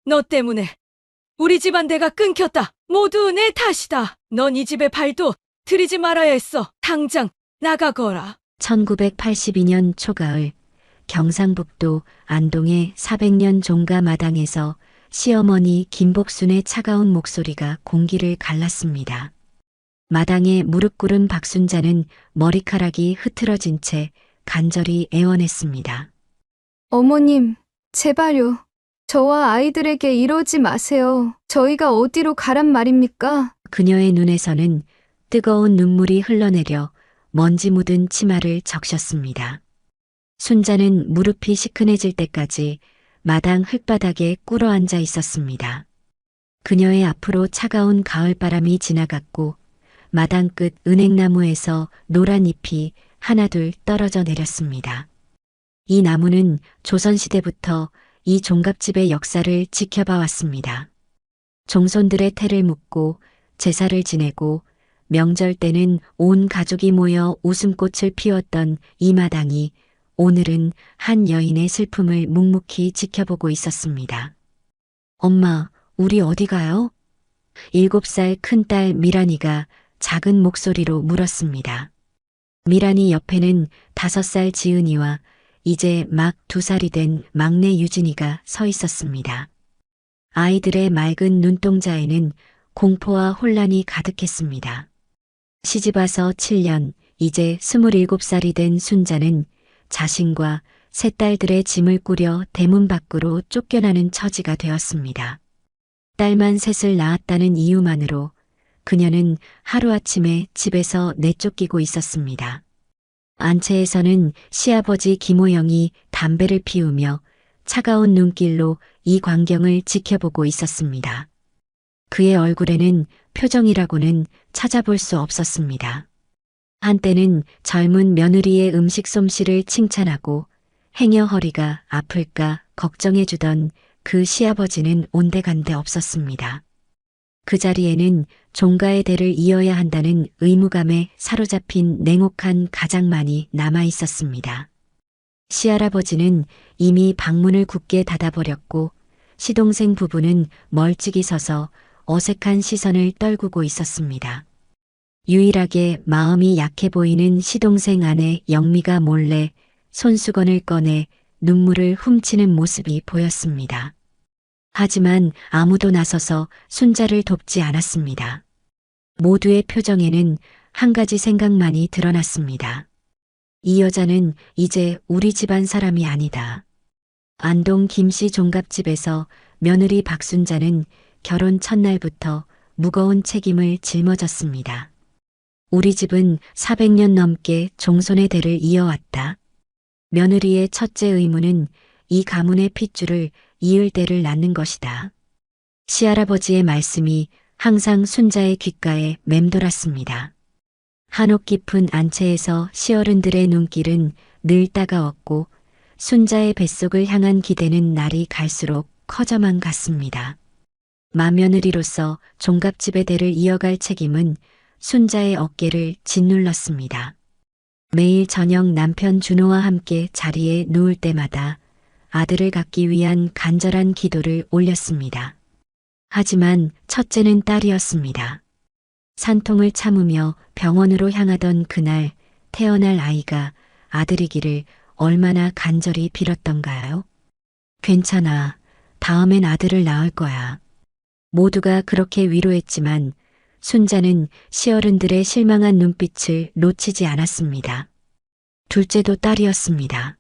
너 때문에 우리 집안 대가 끊겼다. 모두 내 탓이다. 넌 이 집에 발도 들이지 말아야 했어. 당장 나가거라. 1982년 초가을 경상북도 안동의 400년 종가 마당에서 시어머니 김복순의 차가운 목소리가 공기를 갈랐습니다. 마당에 무릎 꿇은 박순자는 머리카락이 흐트러진 채 간절히 애원했습니다. 어머님, 제발요. 저와 아이들에게 이러지 마세요. 저희가 어디로 가란 말입니까? 그녀의 눈에서는 뜨거운 눈물이 흘러내려 먼지 묻은 치마를 적셨습니다. 순자는 무릎이 시큰해질 때까지 마당 흙바닥에 꿇어앉아 있었습니다. 그녀의 앞으로 차가운 가을바람이 지나갔고 마당 끝 은행나무에서 노란 잎이 하나둘 떨어져 내렸습니다. 이 나무는 조선시대부터 이 종갓집의 역사를 지켜봐 왔습니다. 종손들의 태를 묻고 제사를 지내고 명절 때는 온 가족이 모여 웃음꽃을 피웠던 이 마당이 오늘은 한 여인의 슬픔을 묵묵히 지켜보고 있었습니다. 엄마, 우리 어디 가요? 7살 큰딸 미란이가 작은 목소리로 물었습니다. 미란이 옆에는 5살 지은이와 이제 막 2살이 된 막내 유진이가 서 있었습니다. 아이들의 맑은 눈동자에는 공포와 혼란이 가득했습니다. 시집와서 7년, 이제 27살이 된 순자는 자신과 세 딸들의 짐을 꾸려 대문 밖으로 쫓겨나는 처지가 되었습니다. 딸만 셋을 낳았다는 이유만으로 그녀는 하루아침에 집에서 내쫓기고 있었습니다. 안채에서는 시아버지 김호영이 담배를 피우며 차가운 눈길로 이 광경을 지켜보고 있었습니다. 그의 얼굴에는 표정이라고는 찾아볼 수 없었습니다. 한때는 젊은 며느리의 음식 솜씨를 칭찬하고 행여 허리가 아플까 걱정해주던 그 시아버지는 온데간데 없었습니다. 그 자리에는 종가의 대를 이어야 한다는 의무감에 사로잡힌 냉혹한 가장만이 남아 있었습니다. 시할아버지는 이미 방문을 굳게 닫아버렸고 시동생 부부는 멀찍이 서서 어색한 시선을 떨구고 있었습니다. 유일하게 마음이 약해 보이는 시동생 아내 영미가 몰래 손수건을 꺼내 눈물을 훔치는 모습이 보였습니다. 하지만 아무도 나서서 순자를 돕지 않았습니다. 모두의 표정에는 한 가지 생각만이 드러났습니다. 이 여자는 이제 우리 집안 사람이 아니다. 안동 김씨 종갓집에서 며느리 박순자는 결혼 첫날부터 무거운 책임을 짊어졌습니다. 우리 집은 400년 넘게 종손의 대를 이어왔다. 며느리의 첫째 의무는 이 가문의 핏줄을 이을 대를 낳는 것이다. 시할아버지의 말씀이 항상 순자의 귓가에 맴돌았습니다. 한옥 깊은 안채에서 시어른들의 눈길은 늘 따가웠고 순자의 뱃속을 향한 기대는 날이 갈수록 커져만 갔습니다. 맏며느리로서 종갓집의 대를 이어갈 책임은 순자의 어깨를 짓눌렀습니다. 매일 저녁 남편 준호와 함께 자리에 누울 때마다 아들을 갖기 위한 간절한 기도를 올렸습니다. 하지만 첫째는 딸이었습니다. 산통을 참으며 병원으로 향하던 그날 태어날 아이가 아들이기를 얼마나 간절히 빌었던가요? 괜찮아. 다음엔 아들을 낳을 거야. 모두가 그렇게 위로했지만 순자는 시어른들의 실망한 눈빛을 놓치지 않았습니다. 둘째도 딸이었습니다.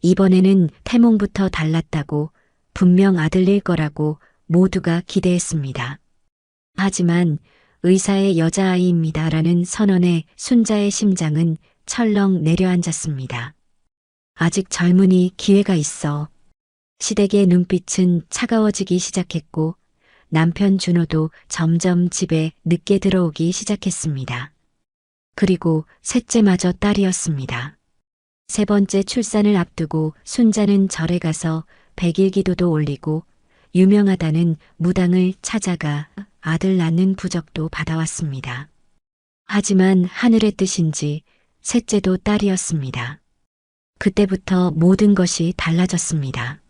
이번에는 태몽부터 달랐다고 분명 아들일 거라고 모두가 기대했습니다. 하지만 의사의 여자아이입니다라는 선언에 순자의 심장은 철렁 내려앉았습니다. 아직 젊으니 기회가 있어. 시댁의 눈빛은 차가워지기 시작했고 남편 준호도 점점 집에 늦게 들어오기 시작했습니다. 그리고 셋째마저 딸이었습니다. 세 번째 출산을 앞두고 순자는 절에 가서 백일기도도 올리고 유명하다는 무당을 찾아가 아들 낳는 부적도 받아왔습니다. 하지만 하늘의 뜻인지 셋째도 딸이었습니다. 그때부터 모든 것이 달라졌습니다.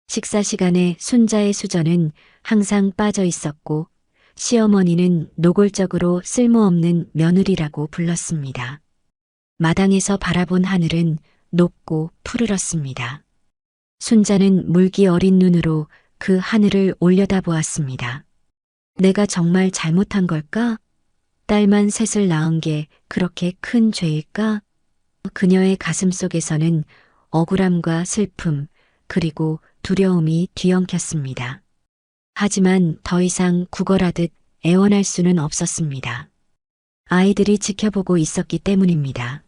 식사 시간에 순자의 수저는 항상 빠져 있었고 시어머니는 노골적으로 쓸모없는 며느리라고 불렀습니다. 마당에서 바라본 하늘은 높고 푸르렀습니다. 순자는 물기 어린 눈으로 그 하늘을 올려다보았습니다. 내가 정말 잘못한 걸까? 딸만 셋을 낳은 게 그렇게 큰 죄일까? 그녀의 가슴 속에서는 억울함과 슬픔, 그리고 두려움이 뒤엉켰습니다. 하지만 더 이상 구걸하듯 애원할 수는 없었습니다. 아이들이 지켜보고 있었기 때문입니다.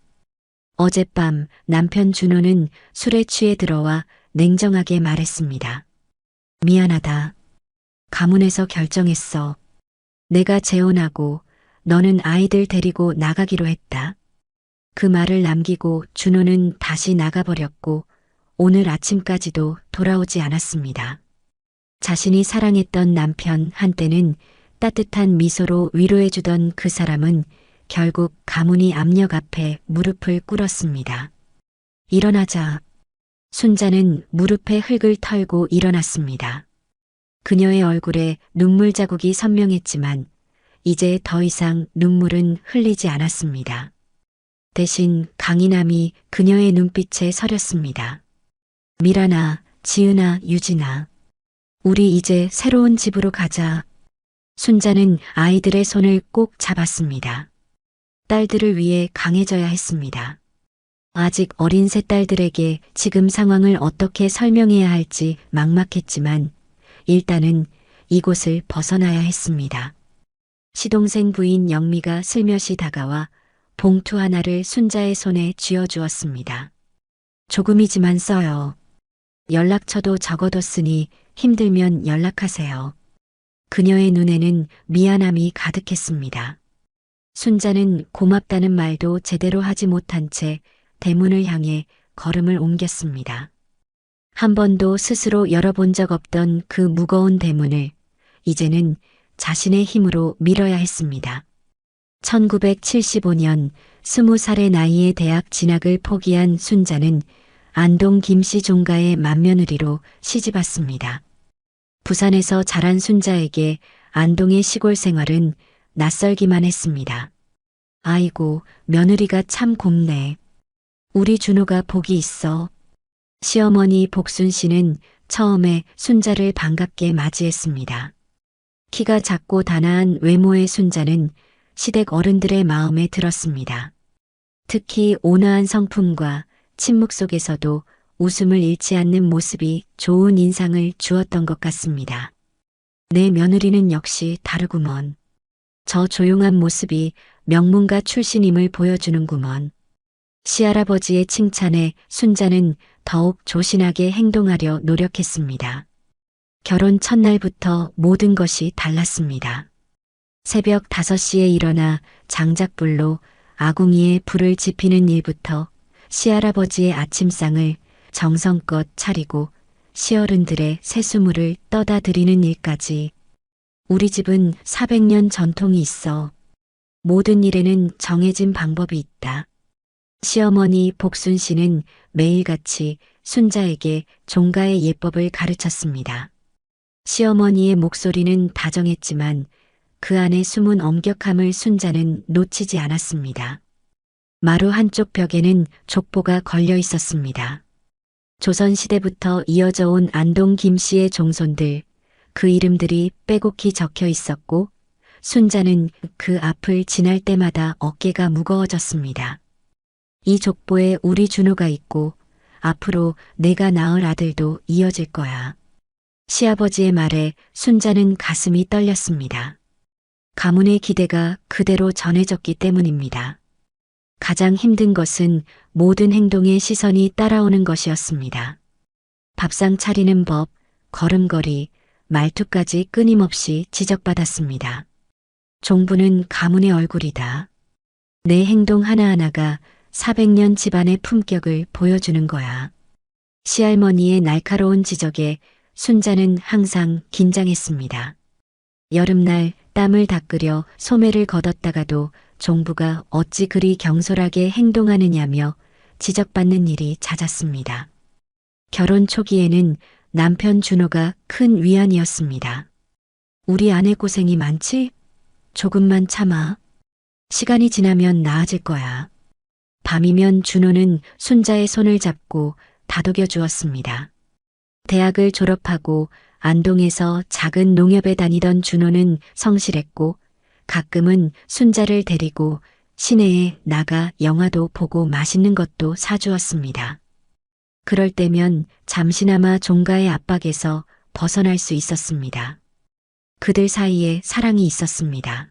어젯밤 남편 준호는 술에 취해 들어와 냉정하게 말했습니다. 미안하다. 가문에서 결정했어. 내가 재혼하고 너는 아이들 데리고 나가기로 했다. 그 말을 남기고 준호는 다시 나가버렸고 오늘 아침까지도 돌아오지 않았습니다. 자신이 사랑했던 남편 한때는 따뜻한 미소로 위로해주던 그 사람은 결국 가문이 압력 앞에 무릎을 꿇었습니다. 일어나자. 순자는 무릎에 흙을 털고 일어났습니다. 그녀의 얼굴에 눈물 자국이 선명했지만 이제 더 이상 눈물은 흘리지 않았습니다. 대신 강인함이 그녀의 눈빛에 서렸습니다. 미란아, 지은아, 유진아. 우리 이제 새로운 집으로 가자. 순자는 아이들의 손을 꼭 잡았습니다. 딸들을 위해 강해져야 했습니다. 아직 어린 세 딸들에게 지금 상황을 어떻게 설명해야 할지 막막했지만 일단은 이곳을 벗어나야 했습니다. 시동생 부인 영미가 슬며시 다가와 봉투 하나를 순자의 손에 쥐어주었습니다. 조금이지만 써요. 연락처도 적어뒀으니 힘들면 연락하세요. 그녀의 눈에는 미안함이 가득했습니다. 순자는 고맙다는 말도 제대로 하지 못한 채 대문을 향해 걸음을 옮겼습니다. 한 번도 스스로 열어본 적 없던 그 무거운 대문을 이제는 자신의 힘으로 밀어야 했습니다. 1975년 20살의 나이에 대학 진학을 포기한 순자는 안동 김씨 종가의 맏며느리로 시집왔습니다. 부산에서 자란 순자에게 안동의 시골 생활은 낯설기만 했습니다. 아이고, 며느리가 참 곱네. 우리 준호가 복이 있어. 시어머니 복순 씨는 처음에 순자를 반갑게 맞이했습니다. 키가 작고 단아한 외모의 순자는 시댁 어른들의 마음에 들었습니다. 특히 온화한 성품과 침묵 속에서도 웃음을 잃지 않는 모습이 좋은 인상을 주었던 것 같습니다. 내 며느리는 역시 다르구먼. 저 조용한 모습이 명문가 출신임을 보여주는구먼. 시할아버지의 칭찬에 순자는 더욱 조신하게 행동하려 노력했습니다. 결혼 첫날부터 모든 것이 달랐습니다. 새벽 5시에 일어나 장작불로 아궁이에 불을 지피는 일부터 시할아버지의 아침상을 정성껏 차리고 시어른들의 새수물을 떠다 드리는 일까지 우리 집은 400년 전통이 있어. 모든 일에는 정해진 방법이 있다. 시어머니 복순 씨는 매일같이 순자에게 종가의 예법을 가르쳤습니다. 시어머니의 목소리는 다정했지만 그 안에 숨은 엄격함을 순자는 놓치지 않았습니다. 마루 한쪽 벽에는 족보가 걸려 있었습니다. 조선시대부터 이어져 온 안동 김씨의 종손들, 그 이름들이 빼곡히 적혀 있었고 순자는 그 앞을 지날 때마다 어깨가 무거워졌습니다. 이 족보에 우리 준호가 있고 앞으로 내가 낳을 아들도 이어질 거야. 시아버지의 말에 순자는 가슴이 떨렸습니다. 가문의 기대가 그대로 전해졌기 때문입니다. 가장 힘든 것은 모든 행동에 시선이 따라오는 것이었습니다. 밥상 차리는 법, 걸음걸이, 말투까지 끊임없이 지적받았습니다. 종부는 가문의 얼굴이다. 내 행동 하나하나가 400년 집안의 품격을 보여주는 거야. 시할머니의 날카로운 지적에 순자는 항상 긴장했습니다. 여름날 땀을 닦으려 소매를 걷었다가도 종부가 어찌 그리 경솔하게 행동하느냐며 지적받는 일이 잦았습니다. 결혼 초기에는 남편 준호가 큰 위안이었습니다. 우리 아내 고생이 많지? 조금만 참아. 시간이 지나면 나아질 거야. 밤이면 준호는 순자의 손을 잡고 다독여 주었습니다. 대학을 졸업하고 안동에서 작은 농협에 다니던 준호는 성실했고 가끔은 순자를 데리고 시내에 나가 영화도 보고 맛있는 것도 사주었습니다. 그럴 때면 잠시나마 종가의 압박에서 벗어날 수 있었습니다. 그들 사이에 사랑이 있었습니다.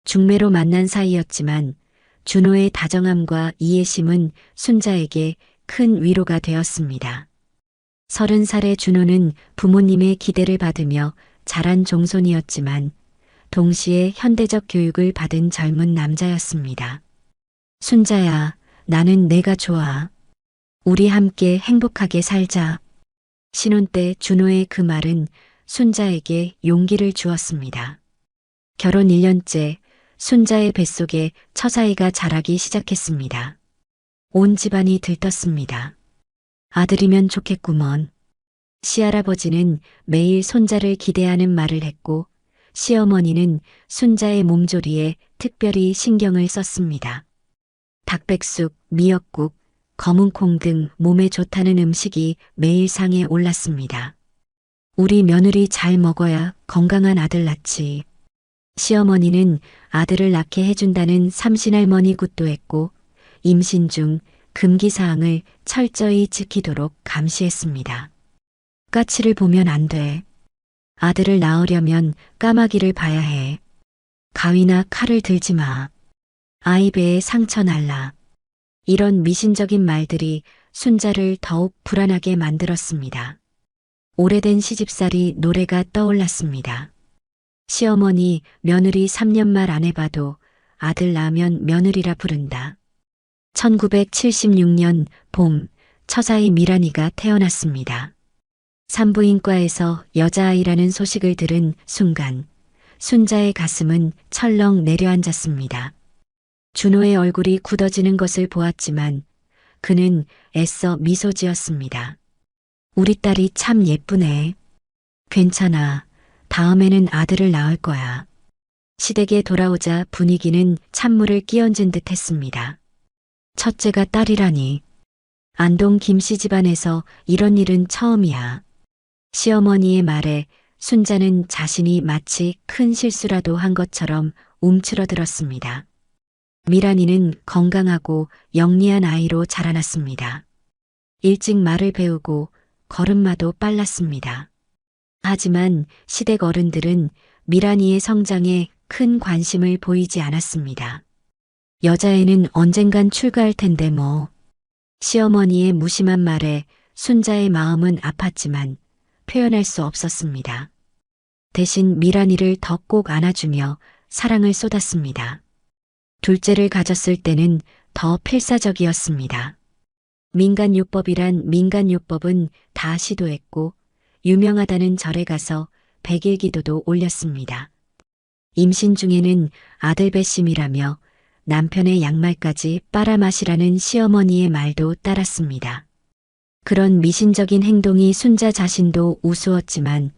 중매로 만난 사이였지만 준호의 다정함과 이해심은 순자에게 큰 위로가 되었습니다. 30살의 준호는 부모님의 기대를 받으며 자란 종손이었지만 동시에 현대적 교육을 받은 젊은 남자였습니다. 순자야, 나는 내가 좋아. 우리 함께 행복하게 살자. 신혼 때 준호의 그 말은 순자에게 용기를 주었습니다. 결혼 1년째 순자의 뱃속에 처사이가 자라기 시작했습니다. 온 집안이 들떴습니다. 아들이면 좋겠구먼. 시할아버지는 매일 손자를 기대하는 말을 했고 시어머니는 순자의 몸조리에 특별히 신경을 썼습니다. 닭백숙, 미역국, 검은콩 등 몸에 좋다는 음식이 매일 상에 올랐습니다. 우리 며느리 잘 먹어야 건강한 아들 낳지. 시어머니는 아들을 낳게 해준다는 삼신할머니 굿도 했고 임신 중 금기사항을 철저히 지키도록 감시했습니다. 까치를 보면 안 돼. 아들을 낳으려면 까마귀를 봐야 해. 가위나 칼을 들지 마. 아이 배에 상처 날라. 이런 미신적인 말들이 순자를 더욱 불안하게 만들었습니다. 오래된 시집살이 노래가 떠올랐습니다. 시어머니 며느리 3년 말 안 해봐도 아들 낳으면 며느리라 부른다. 1976년 봄 처사이 미란이가 태어났습니다. 산부인과에서 여자아이라는 소식을 들은 순간 순자의 가슴은 철렁 내려앉았습니다. 준호의 얼굴이 굳어지는 것을 보았지만 그는 애써 미소 지었습니다. 우리 딸이 참 예쁘네. 괜찮아. 다음에는 아들을 낳을 거야. 시댁에 돌아오자 분위기는 찬물을 끼얹은 듯 했습니다. 첫째가 딸이라니. 안동 김씨 집안에서 이런 일은 처음이야. 시어머니의 말에 순자는 자신이 마치 큰 실수라도 한 것처럼 움츠러들었습니다. 미란이는 건강하고 영리한 아이로 자라났습니다. 일찍 말을 배우고 걸음마도 빨랐습니다. 하지만 시댁 어른들은 미란이의 성장에 큰 관심을 보이지 않았습니다. 여자애는 언젠간 출가할 텐데 뭐. 시어머니의 무심한 말에 순자의 마음은 아팠지만 표현할 수 없었습니다. 대신 미란이를 더 꼭 안아주며 사랑을 쏟았습니다. 둘째를 가졌을 때는 더 필사적이었습니다. 민간요법이란 민간요법은 다 시도했고 유명하다는 절에 가서 100일 기도도 올렸습니다. 임신 중에는 아들 배심이라며 남편의 양말까지 빨아마시라는 시어머니의 말도 따랐습니다. 그런 미신적인 행동이 순자 자신도 우스웠지만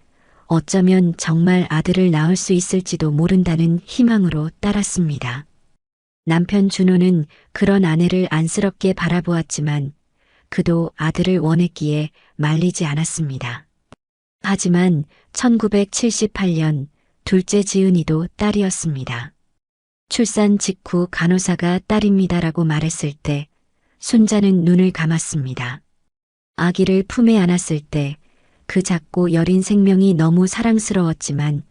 어쩌면 정말 아들을 낳을 수 있을지도 모른다는 희망으로 따랐습니다. 남편 준호는 그런 아내를 안쓰럽게 바라보았지만 그도 아들을 원했기에 말리지 않았습니다. 하지만 1978년 둘째 지은이도 딸이었습니다. 출산 직후 간호사가 딸입니다라고 말했을 때 순자는 눈을 감았습니다. 아기를 품에 안았을 때 그 작고 여린 생명이 너무 사랑스러웠지만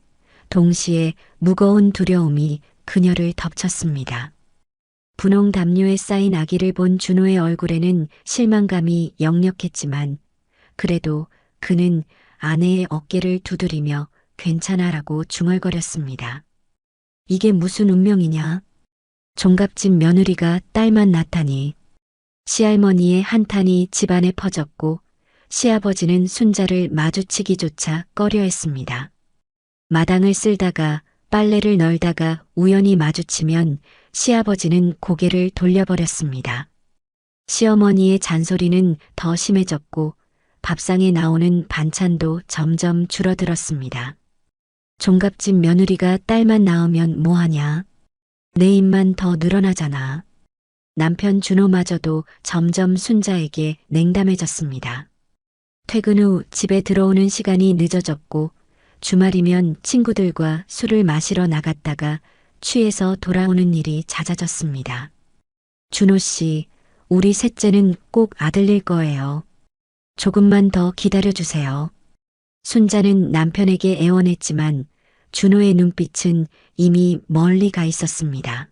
동시에 무거운 두려움이 그녀를 덮쳤습니다. 분홍 담요에 쌓인 아기를 본 준호의 얼굴에는 실망감이 역력했지만 그래도 그는 아내의 어깨를 두드리며 괜찮아라고 중얼거렸습니다. 이게 무슨 운명이냐? 종갓집 며느리가 딸만 낳다니. 시할머니의 한탄이 집안에 퍼졌고 시아버지는 순자를 마주치기조차 꺼려했습니다. 마당을 쓸다가 빨래를 널다가 우연히 마주치면 시아버지는 고개를 돌려버렸습니다. 시어머니의 잔소리는 더 심해졌고 밥상에 나오는 반찬도 점점 줄어들었습니다. 종갓집 며느리가 딸만 낳으면 뭐하냐? 내 입만 더 늘어나잖아. 남편 준호마저도 점점 순자에게 냉담해졌습니다. 퇴근 후 집에 들어오는 시간이 늦어졌고 주말이면 친구들과 술을 마시러 나갔다가 취해서 돌아오는 일이 잦아졌습니다. 준호 씨, 우리 셋째는 꼭 아들일 거예요. 조금만 더 기다려주세요. 순자는 남편에게 애원했지만 준호의 눈빛은 이미 멀리 가 있었습니다.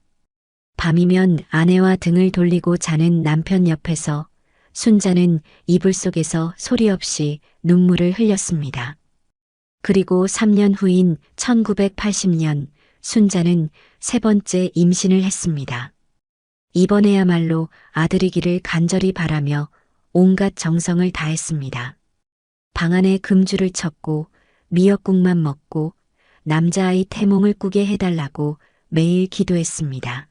밤이면 아내와 등을 돌리고 자는 남편 옆에서 순자는 이불 속에서 소리 없이 눈물을 흘렸습니다. 그리고 3년 후인 1980년 순자는 세 번째 임신을 했습니다. 이번에야말로 아들이기를 간절히 바라며 온갖 정성을 다했습니다. 방 안에 금주를 쳤고 미역국만 먹고 남자아이 태몽을 꾸게 해달라고 매일 기도했습니다.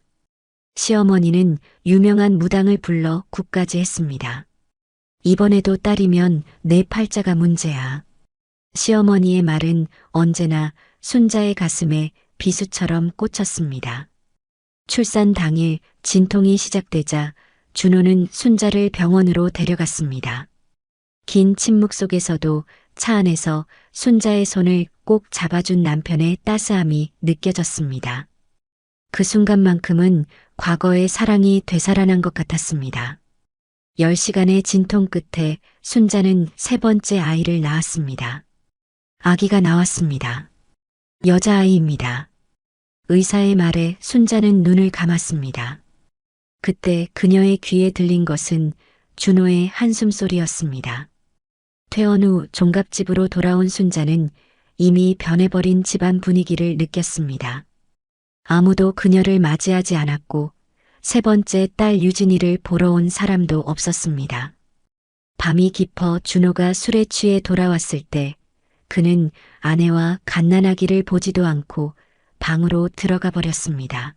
시어머니는 유명한 무당을 불러 굿까지 했습니다. 이번에도 딸이면 내 팔자가 문제야. 시어머니의 말은 언제나 순자의 가슴에 비수처럼 꽂혔습니다. 출산 당일 진통이 시작되자 준호는 순자를 병원으로 데려갔습니다. 긴 침묵 속에서도 차 안에서 순자의 손을 꼭 잡아준 남편의 따스함이 느껴졌습니다. 그 순간만큼은 과거의 사랑이 되살아난 것 같았습니다. 10시간의 진통 끝에 순자는 세 번째 아이를 낳았습니다. 아기가 나왔습니다. 여자아이입니다. 의사의 말에 순자는 눈을 감았습니다. 그때 그녀의 귀에 들린 것은 준호의 한숨소리였습니다. 퇴원 후 종갓집으로 돌아온 순자는 이미 변해버린 집안 분위기를 느꼈습니다. 아무도 그녀를 맞이하지 않았고 세 번째 딸 유진이를 보러 온 사람도 없었습니다. 밤이 깊어 준호가 술에 취해 돌아왔을 때 그는 아내와 갓난아기를 보지도 않고 방으로 들어가 버렸습니다.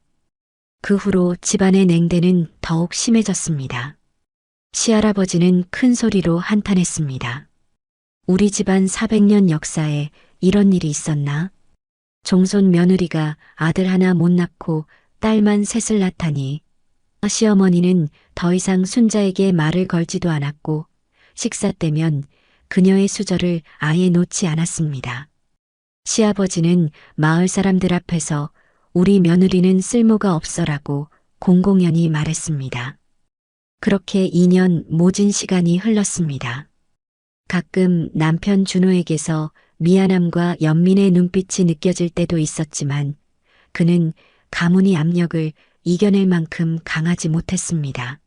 그 후로 집안의 냉대는 더욱 심해졌습니다. 시할아버지는 큰 소리로 한탄했습니다. 우리 집안 400년 역사에 이런 일이 있었나? 종손 며느리가 아들 하나 못 낳고 딸만 셋을 낳다니. 시어머니는 더 이상 순자에게 말을 걸지도 않았고 식사 때면 그녀의 수저를 아예 놓지 않았습니다. 시아버지는 마을 사람들 앞에서 우리 며느리는 쓸모가 없어라고 공공연히 말했습니다. 그렇게 2년 모진 시간이 흘렀습니다. 가끔 남편 준호에게서 미안함과 연민의 눈빛이 느껴질 때도 있었지만 그는 가문의 압력을 이겨낼 만큼 강하지 못했습니다.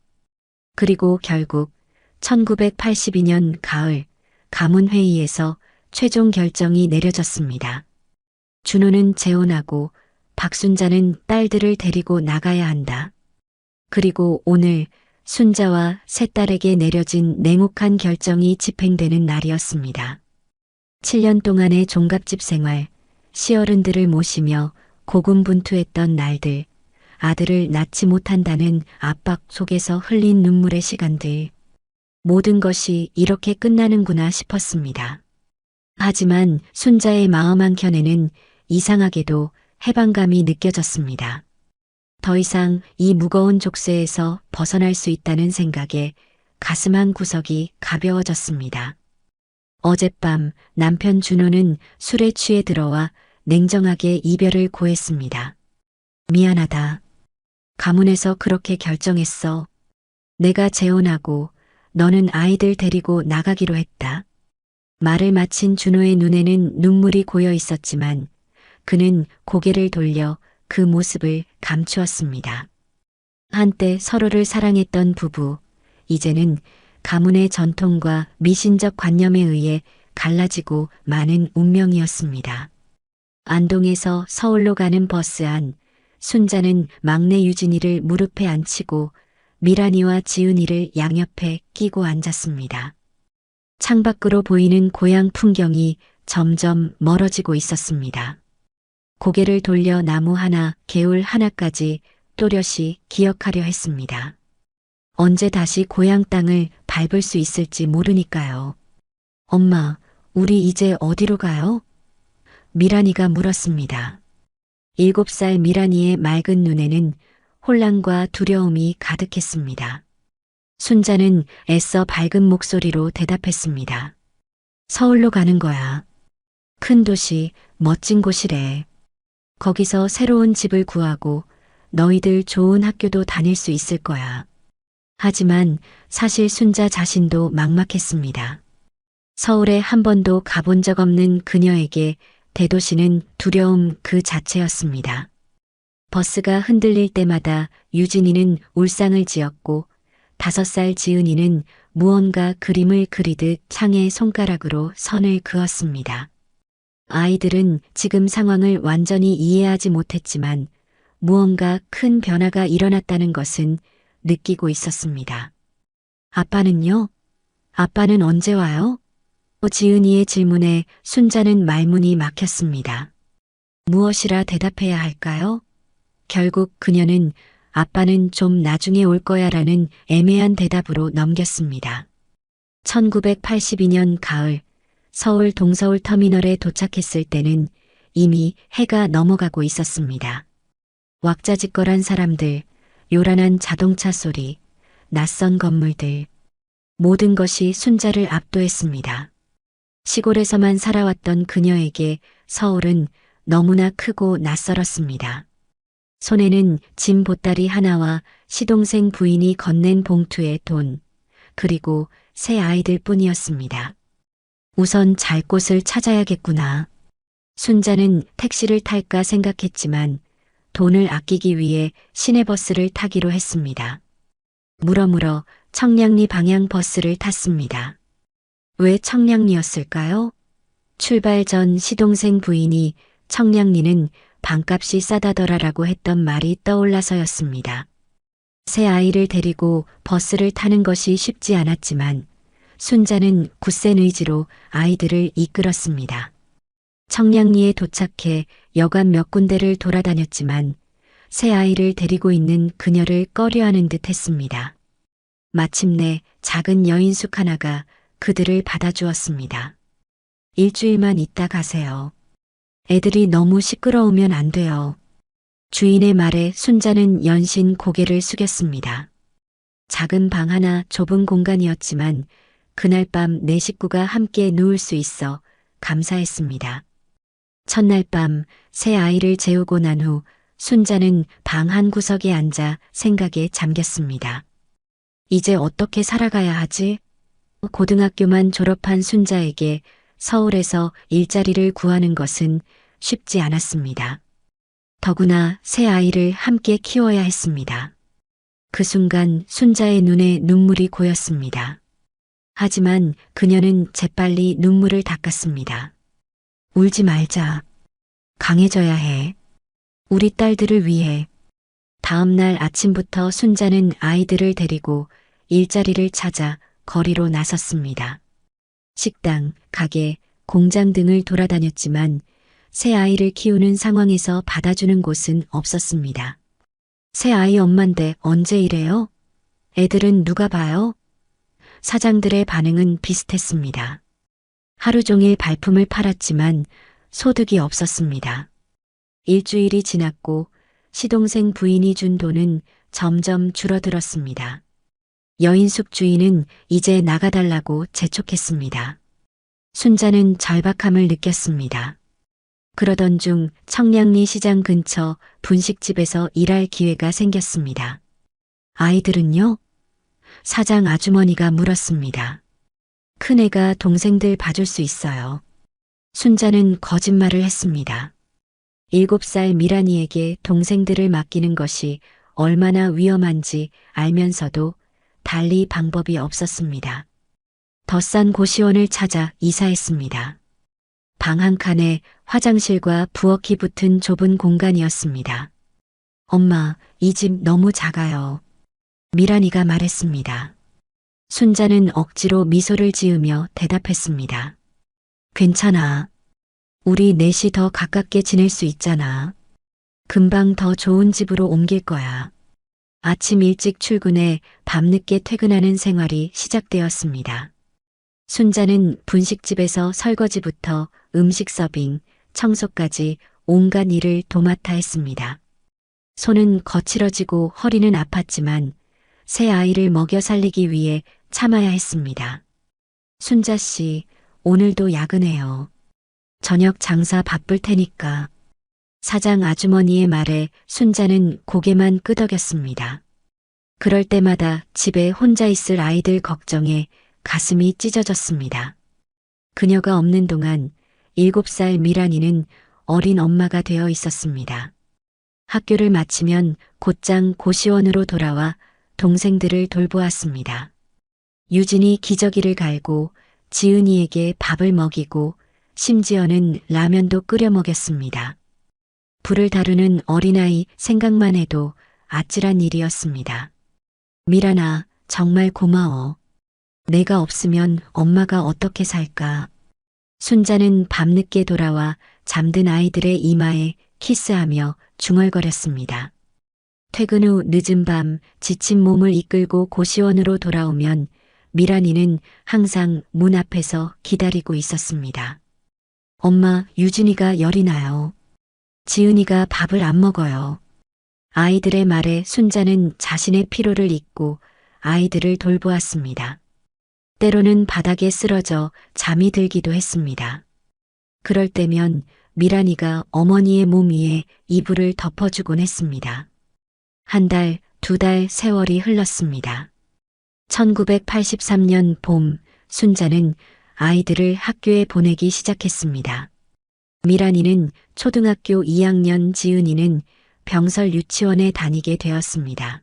그리고 결국 1982년 가을 가문회의에서 최종 결정이 내려졌습니다. 준호는 재혼하고 박순자는 딸들을 데리고 나가야 한다. 그리고 오늘 순자와 세 딸에게 내려진 냉혹한 결정이 집행되는 날이었습니다. 7년 동안의 종갓집 생활, 시어른들을 모시며 고군분투했던 날들, 아들을 낳지 못한다는 압박 속에서 흘린 눈물의 시간들, 모든 것이 이렇게 끝나는구나 싶었습니다. 하지만 순자의 마음 한켠에는 이상하게도 해방감이 느껴졌습니다. 더 이상 이 무거운 족쇄에서 벗어날 수 있다는 생각에 가슴 한 구석이 가벼워졌습니다. 어젯밤 남편 준호는 술에 취해 들어와 냉정하게 이별을 고했습니다. 미안하다. 가문에서 그렇게 결정했어. 내가 재혼하고 너는 아이들 데리고 나가기로 했다. 말을 마친 준호의 눈에는 눈물이 고여 있었지만 그는 고개를 돌려 그 모습을 감추었습니다. 한때 서로를 사랑했던 부부, 이제는 가문의 전통과 미신적 관념에 의해 갈라지고 마는 운명이었습니다. 안동에서 서울로 가는 버스 안, 순자는 막내 유진이를 무릎에 앉히고 미란이와 지은이를 양옆에 끼고 앉았습니다. 창밖으로 보이는 고향 풍경이 점점 멀어지고 있었습니다. 고개를 돌려 나무 하나, 개울 하나까지 또렷이 기억하려 했습니다. 언제 다시 고향 땅을 밟을 수 있을지 모르니까요. 엄마, 우리 이제 어디로 가요? 미란이가 물었습니다. 7살 미란이의 맑은 눈에는 혼란과 두려움이 가득했습니다. 순자는 애써 밝은 목소리로 대답했습니다. 서울로 가는 거야. 큰 도시, 멋진 곳이래. 거기서 새로운 집을 구하고 너희들 좋은 학교도 다닐 수 있을 거야. 하지만 사실 순자 자신도 막막했습니다. 서울에 한 번도 가본 적 없는 그녀에게 대도시는 두려움 그 자체였습니다. 버스가 흔들릴 때마다 유진이는 울상을 지었고 5살 지은이는 무언가 그림을 그리듯 창에 손가락으로 선을 그었습니다. 아이들은 지금 상황을 완전히 이해하지 못했지만 무언가 큰 변화가 일어났다는 것은 느끼고 있었습니다. 아빠는요? 아빠는 언제 와요? 지은이의 질문에 순자는 말문이 막혔습니다. 무엇이라 대답해야 할까요? 결국 그녀는 아빠는 좀 나중에 올 거야라는 애매한 대답으로 넘겼습니다. 1982년 가을, 서울 동서울 터미널에 도착했을 때는 이미 해가 넘어가고 있었습니다. 왁자지껄한 사람들, 요란한 자동차 소리, 낯선 건물들, 모든 것이 순자를 압도했습니다. 시골에서만 살아왔던 그녀에게 서울은 너무나 크고 낯설었습니다. 손에는 짐 보따리 하나와 시동생 부인이 건넨 봉투에 돈, 그리고 새 아이들 뿐이었습니다. 우선 잘 곳을 찾아야겠구나. 순자는 택시를 탈까 생각했지만 돈을 아끼기 위해 시내버스를 타기로 했습니다. 물어물어 청량리 방향 버스를 탔습니다. 왜 청량리였을까요? 출발 전 시동생 부인이 청량리는 방값이 싸다더라라고 했던 말이 떠올라서였습니다. 새 아이를 데리고 버스를 타는 것이 쉽지 않았지만 순자는 굳센 의지로 아이들을 이끌었습니다. 청량리에 도착해 여관 몇 군데를 돌아다녔지만 새 아이를 데리고 있는 그녀를 꺼려하는 듯 했습니다. 마침내 작은 여인숙 하나가 그들을 받아주었습니다. 일주일만 있다 가세요. 애들이 너무 시끄러우면 안 돼요. 주인의 말에 순자는 연신 고개를 숙였습니다. 작은 방 하나 좁은 공간이었지만 그날 밤 네 식구가 함께 누울 수 있어 감사했습니다. 첫날 밤 새 아이를 재우고 난 후 순자는 방 한 구석에 앉아 생각에 잠겼습니다. 이제 어떻게 살아가야 하지? 고등학교만 졸업한 순자에게 서울에서 일자리를 구하는 것은 쉽지 않았습니다. 더구나 새 아이를 함께 키워야 했습니다. 그 순간 순자의 눈에 눈물이 고였습니다. 하지만 그녀는 재빨리 눈물을 닦았습니다. 울지 말자. 강해져야 해. 우리 딸들을 위해. 다음 날 아침부터 순자는 아이들을 데리고 일자리를 찾아 거리로 나섰습니다. 식당, 가게, 공장 등을 돌아다녔지만 새 아이를 키우는 상황에서 받아주는 곳은 없었습니다. 새 아이 엄만데 언제 이래요? 애들은 누가 봐요? 사장들의 반응은 비슷했습니다. 하루 종일 발품을 팔았지만 소득이 없었습니다. 일주일이 지났고 시동생 부인이 준 돈은 점점 줄어들었습니다. 여인숙 주인은 이제 나가달라고 재촉했습니다. 순자는 절박함을 느꼈습니다. 그러던 중 청량리 시장 근처 분식집에서 일할 기회가 생겼습니다. 아이들은요? 사장 아주머니가 물었습니다. 큰애가 동생들 봐줄 수 있어요. 순자는 거짓말을 했습니다. 7살 미란이에게 동생들을 맡기는 것이 얼마나 위험한지 알면서도 달리 방법이 없었습니다. 더 싼 고시원을 찾아 이사했습니다. 방 한 칸에 화장실과 부엌이 붙은 좁은 공간이었습니다. 엄마, 이 집 너무 작아요. 미란이가 말했습니다. 순자는 억지로 미소를 지으며 대답했습니다. 괜찮아. 우리 넷이 더 가깝게 지낼 수 있잖아. 금방 더 좋은 집으로 옮길 거야. 아침 일찍 출근해 밤늦게 퇴근하는 생활이 시작되었습니다. 순자는 분식집에서 설거지부터 음식 서빙, 청소까지 온갖 일을 도맡아 했습니다. 손은 거칠어지고 허리는 아팠지만 새 아이를 먹여 살리기 위해 참아야 했습니다. 순자 씨, 오늘도 야근해요. 저녁 장사 바쁠 테니까. 사장 아주머니의 말에 순자는 고개만 끄덕였습니다. 그럴 때마다 집에 혼자 있을 아이들 걱정에 가슴이 찢어졌습니다. 그녀가 없는 동안 7살 미란이는 어린 엄마가 되어 있었습니다. 학교를 마치면 곧장 고시원으로 돌아와 동생들을 돌보았습니다. 유진이 기저귀를 갈고 지은이에게 밥을 먹이고 심지어는 라면도 끓여 먹였습니다. 불을 다루는 어린아이 생각만 해도 아찔한 일이었습니다. 미란아, 정말 고마워. 내가 없으면 엄마가 어떻게 살까? 순자는 밤늦게 돌아와 잠든 아이들의 이마에 키스하며 중얼거렸습니다. 퇴근 후 늦은 밤 지친 몸을 이끌고 고시원으로 돌아오면 미란이는 항상 문 앞에서 기다리고 있었습니다. 엄마, 유진이가 열이 나요. 지은이가 밥을 안 먹어요. 아이들의 말에 순자는 자신의 피로를 잊고 아이들을 돌보았습니다. 때로는 바닥에 쓰러져 잠이 들기도 했습니다. 그럴 때면 미란이가 어머니의 몸 위에 이불을 덮어주곤 했습니다. 1달, 2달 세월이 흘렀습니다. 1983년 봄, 순자는 아이들을 학교에 보내기 시작했습니다. 미란이는 초등학교 2학년, 지은이는 병설 유치원에 다니게 되었습니다.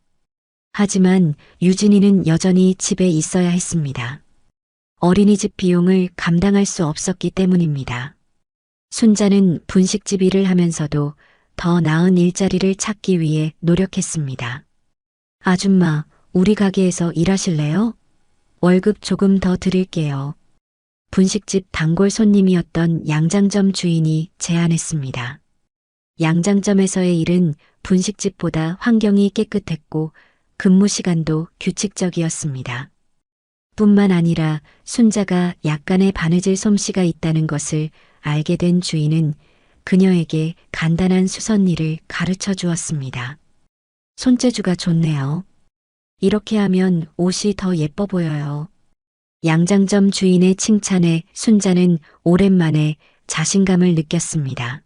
하지만 유진이는 여전히 집에 있어야 했습니다. 어린이집 비용을 감당할 수 없었기 때문입니다. 순자는 분식집 일을 하면서도 더 나은 일자리를 찾기 위해 노력했습니다. 아줌마, 우리 가게에서 일하실래요? 월급 조금 더 드릴게요. 분식집 단골 손님이었던 양장점 주인이 제안했습니다. 양장점에서의 일은 분식집보다 환경이 깨끗했고 근무 시간도 규칙적이었습니다. 뿐만 아니라 순자가 약간의 바느질 솜씨가 있다는 것을 알게 된 주인은 그녀에게 간단한 수선일을 가르쳐 주었습니다. 손재주가 좋네요. 이렇게 하면 옷이 더 예뻐 보여요. 양장점 주인의 칭찬에 순자는 오랜만에 자신감을 느꼈습니다.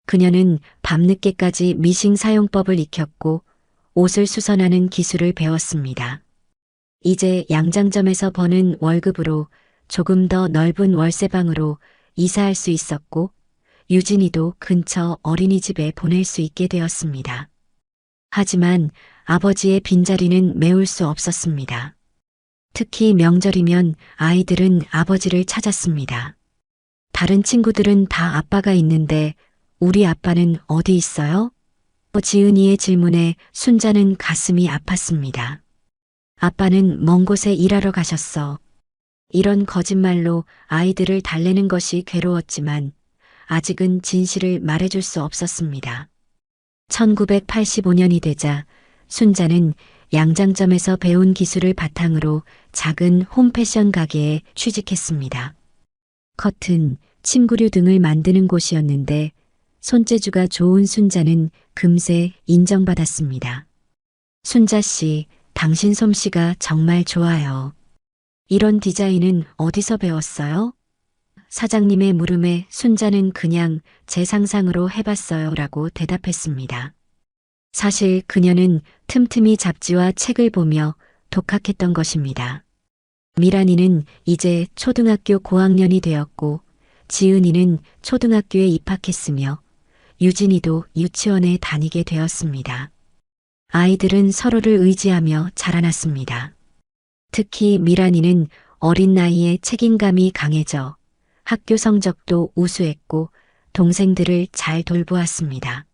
그녀는 밤늦게까지 미싱 사용법을 익혔고 옷을 수선하는 기술을 배웠습니다. 이제 양장점에서 버는 월급으로 조금 더 넓은 월세방으로 이사할 수 있었고 유진이도 근처 어린이집에 보낼 수 있게 되었습니다. 하지만 아버지의 빈자리는 메울 수 없었습니다. 특히 명절이면 아이들은 아버지를 찾았습니다. 다른 친구들은 다 아빠가 있는데 우리 아빠는 어디 있어요? 지은이의 질문에 순자는 가슴이 아팠습니다. 아빠는 먼 곳에 일하러 가셨어. 이런 거짓말로 아이들을 달래는 것이 괴로웠지만 아직은 진실을 말해줄 수 없었습니다. 1985년이 되자 순자는 양장점에서 배운 기술을 바탕으로 작은 홈패션 가게에 취직했습니다. 커튼, 침구류 등을 만드는 곳이었는데 손재주가 좋은 순자는 금세 인정받았습니다. 순자 씨, 당신 솜씨가 정말 좋아요. 이런 디자인은 어디서 배웠어요? 사장님의 물음에 순자는 그냥 제 상상으로 해봤어요 라고 대답했습니다. 사실 그녀는 틈틈이 잡지와 책을 보며 독학했던 것입니다. 미란이는 이제 초등학교 고학년이 되었고 지은이는 초등학교에 입학했으며 유진이도 유치원에 다니게 되었습니다. 아이들은 서로를 의지하며 자라났습니다. 특히 미란이는 어린 나이에 책임감이 강해져 학교 성적도 우수했고 동생들을 잘 돌보았습니다.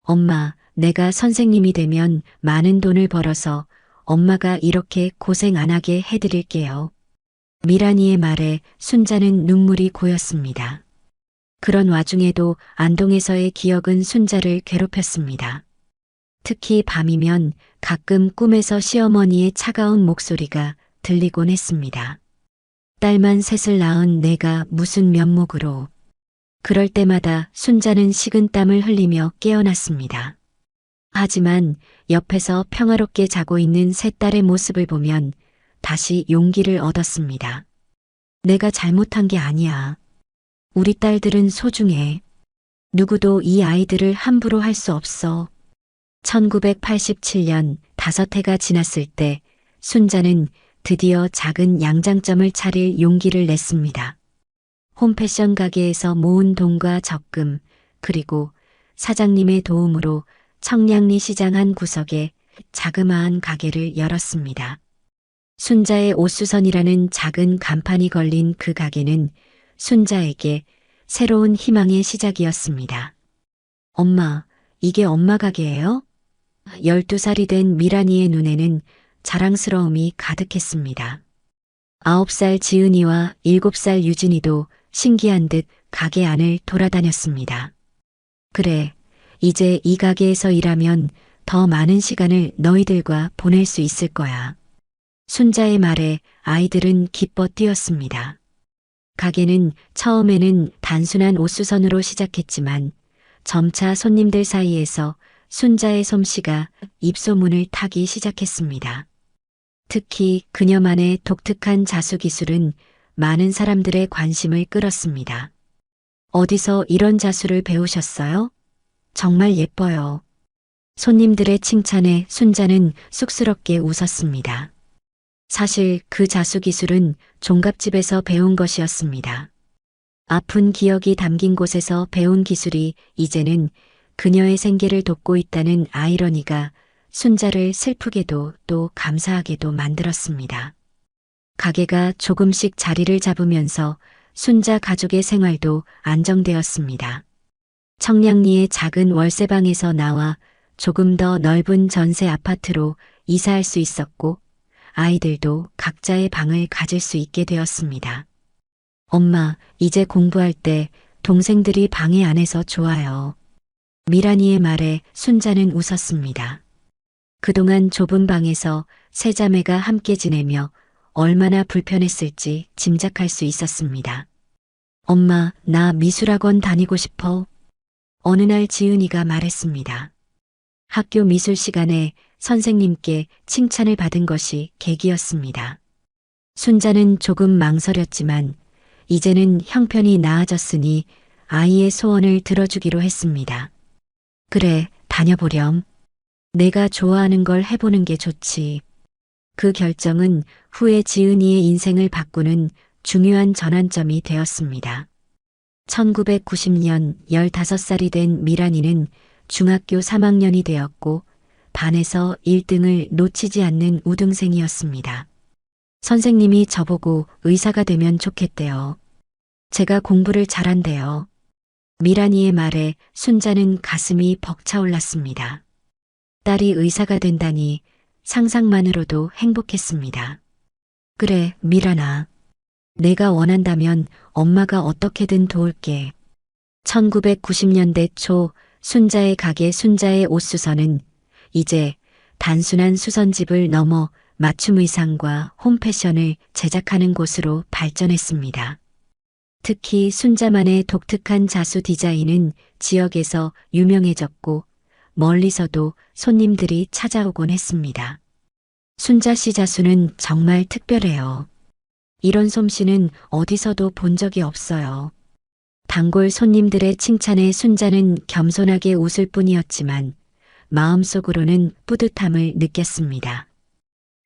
엄마, 내가 선생님이 되면 많은 돈을 벌어서 엄마가 이렇게 고생 안 하게 해드릴게요. 미란이의 말에 순자는 눈물이 고였습니다. 그런 와중에도 안동에서의 기억은 순자를 괴롭혔습니다. 특히 밤이면 가끔 꿈에서 시어머니의 차가운 목소리가 들리곤 했습니다. 딸만 셋을 낳은 내가 무슨 면목으로. 그럴 때마다 순자는 식은땀을 흘리며 깨어났습니다. 하지만 옆에서 평화롭게 자고 있는 세 딸의 모습을 보면 다시 용기를 얻었습니다. 내가 잘못한 게 아니야. 우리 딸들은 소중해. 누구도 이 아이들을 함부로 할 수 없어. 1987년 5해가 지났을 때 순자는 드디어 작은 양장점을 차릴 용기를 냈습니다. 홈패션 가게에서 모은 돈과 적금, 그리고 사장님의 도움으로 청량리 시장 한 구석에 자그마한 가게를 열었습니다. 순자의 옷수선이라는 작은 간판이 걸린 그 가게는 순자에게 새로운 희망의 시작이었습니다. 엄마, 이게 엄마 가게예요? 12살이 된 미란이의 눈에는 자랑스러움이 가득했습니다. 9살 지은이와 7살 유진이도 신기한 듯 가게 안을 돌아다녔습니다. 그래, 이제 이 가게에서 일하면 더 많은 시간을 너희들과 보낼 수 있을 거야. 순자의 말에 아이들은 기뻐 뛰었습니다. 가게는 처음에는 단순한 옷수선으로 시작했지만 점차 손님들 사이에서 순자의 솜씨가 입소문을 타기 시작했습니다. 특히 그녀만의 독특한 자수 기술은 많은 사람들의 관심을 끌었습니다. 어디서 이런 자수를 배우셨어요? 정말 예뻐요. 손님들의 칭찬에 순자는 쑥스럽게 웃었습니다. 사실 그 자수 기술은 종갓집에서 배운 것이었습니다. 아픈 기억이 담긴 곳에서 배운 기술이 이제는 그녀의 생계를 돕고 있다는 아이러니가 순자를 슬프게도 또 감사하게도 만들었습니다. 가게가 조금씩 자리를 잡으면서 순자 가족의 생활도 안정되었습니다. 청량리의 작은 월세방에서 나와 조금 더 넓은 전세 아파트로 이사할 수 있었고 아이들도 각자의 방을 가질 수 있게 되었습니다. 엄마, 이제 공부할 때 동생들이 방에 안 해서 좋아요. 미란이의 말에 순자는 웃었습니다. 그동안 좁은 방에서 세 자매가 함께 지내며 얼마나 불편했을지 짐작할 수 있었습니다. 엄마, 나 미술학원 다니고 싶어. 어느 날 지은이가 말했습니다. 학교 미술 시간에 선생님께 칭찬을 받은 것이 계기였습니다. 순자는 조금 망설였지만 이제는 형편이 나아졌으니 아이의 소원을 들어주기로 했습니다. 그래, 다녀보렴. 내가 좋아하는 걸 해보는 게 좋지. 그 결정은 후에 지은이의 인생을 바꾸는 중요한 전환점이 되었습니다. 1990년 15살이 된 미란이는 중학교 3학년이 되었고 반에서 1등을 놓치지 않는 우등생이었습니다. 선생님이 저보고 의사가 되면 좋겠대요. 제가 공부를 잘한대요. 미란이의 말에 순자는 가슴이 벅차올랐습니다. 딸이 의사가 된다니 상상만으로도 행복했습니다. 그래, 미란아. 내가 원한다면 엄마가 어떻게든 도울게. 1990년대 초 순자의 가게 순자의 옷수선은 이제 단순한 수선집을 넘어 맞춤 의상과 홈패션을 제작하는 곳으로 발전했습니다. 특히 순자만의 독특한 자수 디자인은 지역에서 유명해졌고 멀리서도 손님들이 찾아오곤 했습니다. 순자 씨 자수는 정말 특별해요. 이런 솜씨는 어디서도 본 적이 없어요. 단골 손님들의 칭찬에 순자는 겸손하게 웃을 뿐이었지만 마음속으로는 뿌듯함을 느꼈습니다.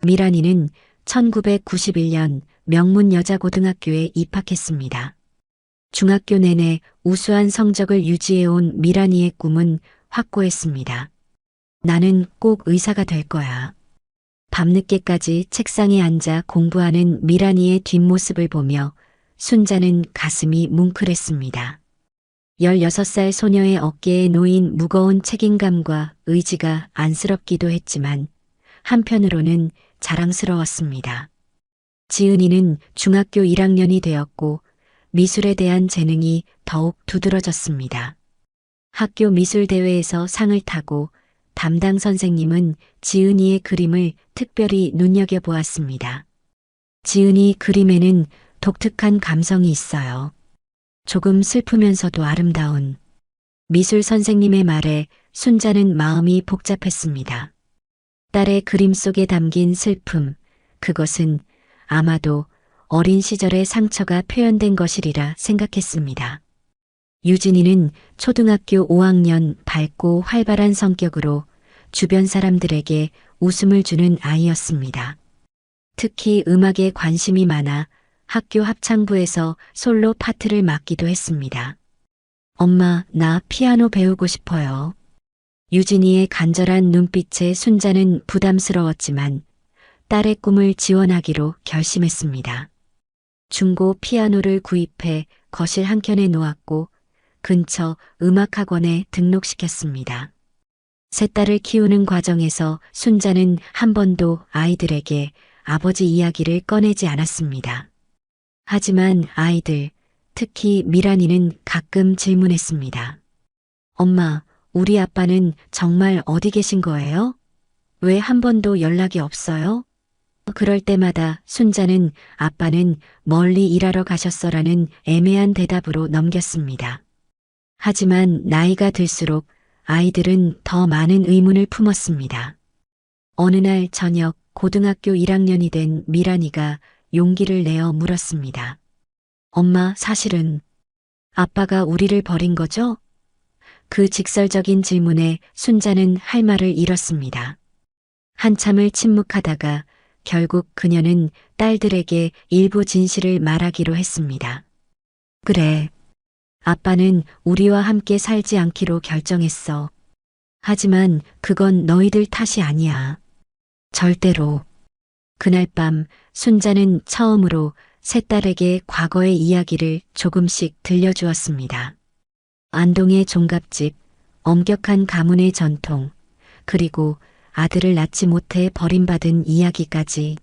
미란이는 1991년 명문여자고등학교에 입학했습니다. 중학교 내내 우수한 성적을 유지해온 미란이의 꿈은 확고했습니다. 나는 꼭 의사가 될 거야. 밤늦게까지 책상에 앉아 공부하는 미란이의 뒷모습을 보며 순자는 가슴이 뭉클했습니다. 16살 소녀의 어깨에 놓인 무거운 책임감과 의지가 안쓰럽기도 했지만 한편으로는 자랑스러웠습니다. 지은이는 중학교 1학년이 되었고 미술에 대한 재능이 더욱 두드러졌습니다. 학교 미술대회에서 상을 타고 담당 선생님은 지은이의 그림을 특별히 눈여겨보았습니다. 지은이 그림에는 독특한 감성이 있어요. 조금 슬프면서도 아름다운. 미술 선생님의 말에 순자는 마음이 복잡했습니다. 딸의 그림 속에 담긴 슬픔, 그것은 아마도 어린 시절의 상처가 표현된 것이리라 생각했습니다. 유진이는 초등학교 5학년 밝고 활발한 성격으로 주변 사람들에게 웃음을 주는 아이였습니다. 특히 음악에 관심이 많아 학교 합창부에서 솔로 파트를 맡기도 했습니다. 엄마, 나 피아노 배우고 싶어요. 유진이의 간절한 눈빛에 순자는 부담스러웠지만 딸의 꿈을 지원하기로 결심했습니다. 중고 피아노를 구입해 거실 한켠에 놓았고 근처 음악학원에 등록시켰습니다. 세 딸을 키우는 과정에서 순자는 한 번도 아이들에게 아버지 이야기를 꺼내지 않았습니다. 하지만 아이들, 특히 미란이는 가끔 질문했습니다. 엄마, 우리 아빠는 정말 어디 계신 거예요? 왜 한 번도 연락이 없어요? 그럴 때마다 순자는 아빠는 멀리 일하러 가셨어라는 애매한 대답으로 넘겼습니다. 하지만 나이가 들수록 아이들은 더 많은 의문을 품었습니다. 어느 날 저녁 고등학교 1학년이 된 미란이가 용기를 내어 물었습니다. 엄마, 사실은 아빠가 우리를 버린 거죠? 그 직설적인 질문에 순자는 할 말을 잃었습니다. 한참을 침묵하다가 결국 그녀는 딸들에게 일부 진실을 말하기로 했습니다. 그래. 아빠는 우리와 함께 살지 않기로 결정했어. 하지만 그건 너희들 탓이 아니야. 절대로. 그날 밤 순자는 처음으로 세 딸에게 과거의 이야기를 조금씩 들려주었습니다. 안동의 종갓집, 엄격한 가문의 전통, 그리고 아들을 낳지 못해 버림받은 이야기까지.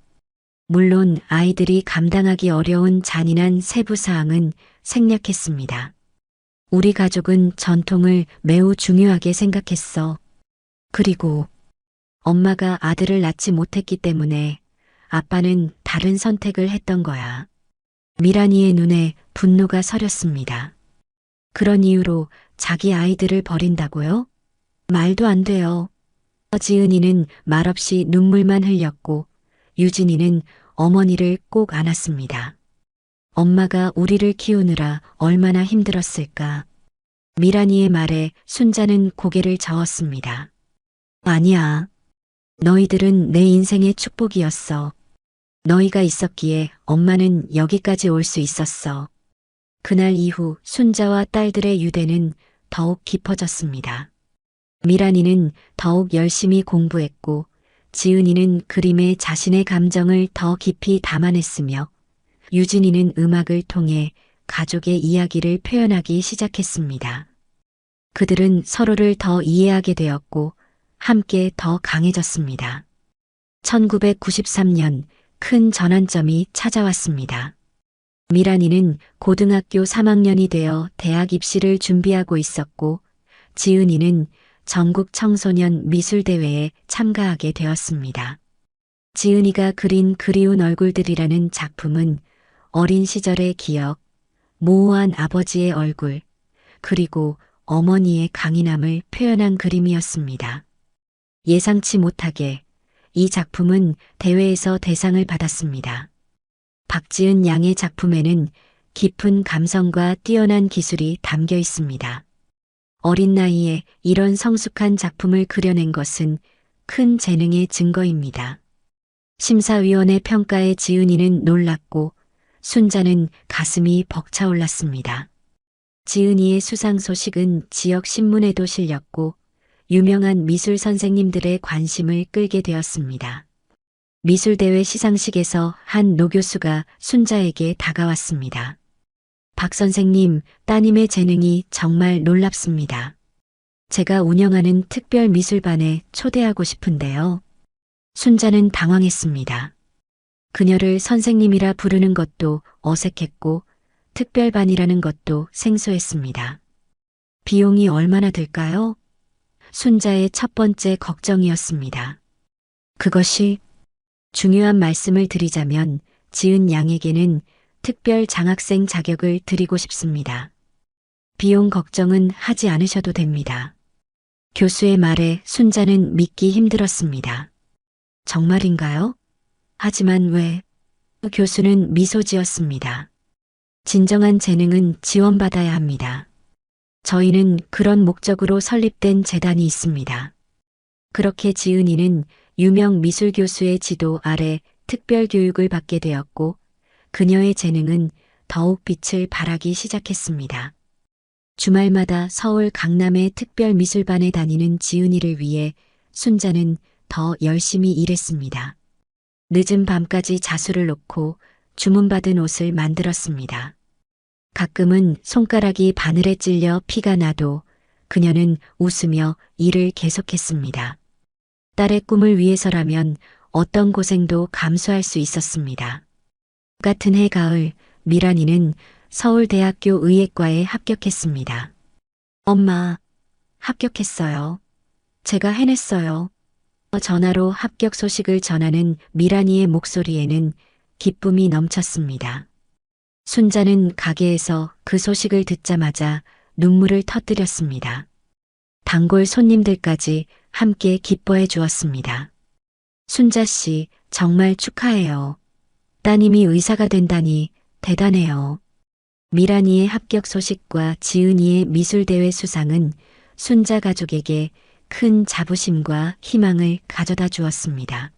물론 아이들이 감당하기 어려운 잔인한 세부 사항은 생략했습니다. 우리 가족은 전통을 매우 중요하게 생각했어. 그리고 엄마가 아들을 낳지 못했기 때문에 아빠는 다른 선택을 했던 거야. 미란이의 눈에 분노가 서렸습니다. 그런 이유로 자기 아이들을 버린다고요? 말도 안 돼요. 지은이는 말없이 눈물만 흘렸고 유진이는 어머니를 꼭 안았습니다. 엄마가 우리를 키우느라 얼마나 힘들었을까. 미란이의 말에 순자는 고개를 저었습니다. 아니야. 너희들은 내 인생의 축복이었어. 너희가 있었기에 엄마는 여기까지 올 수 있었어. 그날 이후 순자와 딸들의 유대는 더욱 깊어졌습니다. 미란이는 더욱 열심히 공부했고 지은이는 그림에 자신의 감정을 더 깊이 담아냈으며 유진이는 음악을 통해 가족의 이야기를 표현하기 시작했습니다. 그들은 서로를 더 이해하게 되었고 함께 더 강해졌습니다. 1993년 큰 전환점이 찾아왔습니다. 미란이는 고등학교 3학년이 되어 대학 입시를 준비하고 있었고 지은이는 전국 청소년 미술대회에 참가하게 되었습니다. 지은이가 그린 그리운 얼굴들이라는 작품은 어린 시절의 기억, 모호한 아버지의 얼굴, 그리고 어머니의 강인함을 표현한 그림이었습니다. 예상치 못하게 이 작품은 대회에서 대상을 받았습니다. 박지은 양의 작품에는 깊은 감성과 뛰어난 기술이 담겨 있습니다. 어린 나이에 이런 성숙한 작품을 그려낸 것은 큰 재능의 증거입니다. 심사위원의 평가에 지은이는 놀랐고 순자는 가슴이 벅차올랐습니다. 지은이의 수상 소식은 지역 신문에도 실렸고 유명한 미술 선생님들의 관심을 끌게 되었습니다. 미술대회 시상식에서 한 노교수가 순자에게 다가왔습니다. 박 선생님, 따님의 재능이 정말 놀랍습니다. 제가 운영하는 특별 미술반에 초대하고 싶은데요. 순자는 당황했습니다. 그녀를 선생님이라 부르는 것도 어색했고 특별반이라는 것도 생소했습니다. 비용이 얼마나 들까요? 순자의 첫 번째 걱정이었습니다. 그것이 중요한 말씀을 드리자면 지은 양에게는 특별 장학생 자격을 드리고 싶습니다. 비용 걱정은 하지 않으셔도 됩니다. 교수의 말에 순자는 믿기 힘들었습니다. 정말인가요? 하지만 왜? 교수는 미소 지었습니다. 진정한 재능은 지원받아야 합니다. 저희는 그런 목적으로 설립된 재단이 있습니다. 그렇게 지은이는 유명 미술 교수의 지도 아래 특별 교육을 받게 되었고 그녀의 재능은 더욱 빛을 발하기 시작했습니다. 주말마다 서울 강남의 특별 미술반에 다니는 지은이를 위해 순자는 더 열심히 일했습니다. 늦은 밤까지 자수를 놓고 주문받은 옷을 만들었습니다. 가끔은 손가락이 바늘에 찔려 피가 나도 그녀는 웃으며 일을 계속했습니다. 딸의 꿈을 위해서라면 어떤 고생도 감수할 수 있었습니다. 같은 해 가을, 미란이는 서울대학교 의예과에 합격했습니다. 엄마, 합격했어요. 제가 해냈어요. 전화로 합격 소식을 전하는 미란이의 목소리에는 기쁨이 넘쳤습니다. 순자는 가게에서 그 소식을 듣자마자 눈물을 터뜨렸습니다. 단골 손님들까지 함께 기뻐해 주었습니다. 순자 씨, 정말 축하해요. 따님이 의사가 된다니 대단해요. 미란이의 합격 소식과 지은이의 미술대회 수상은 순자 가족에게 큰 자부심과 희망을 가져다 주었습니다.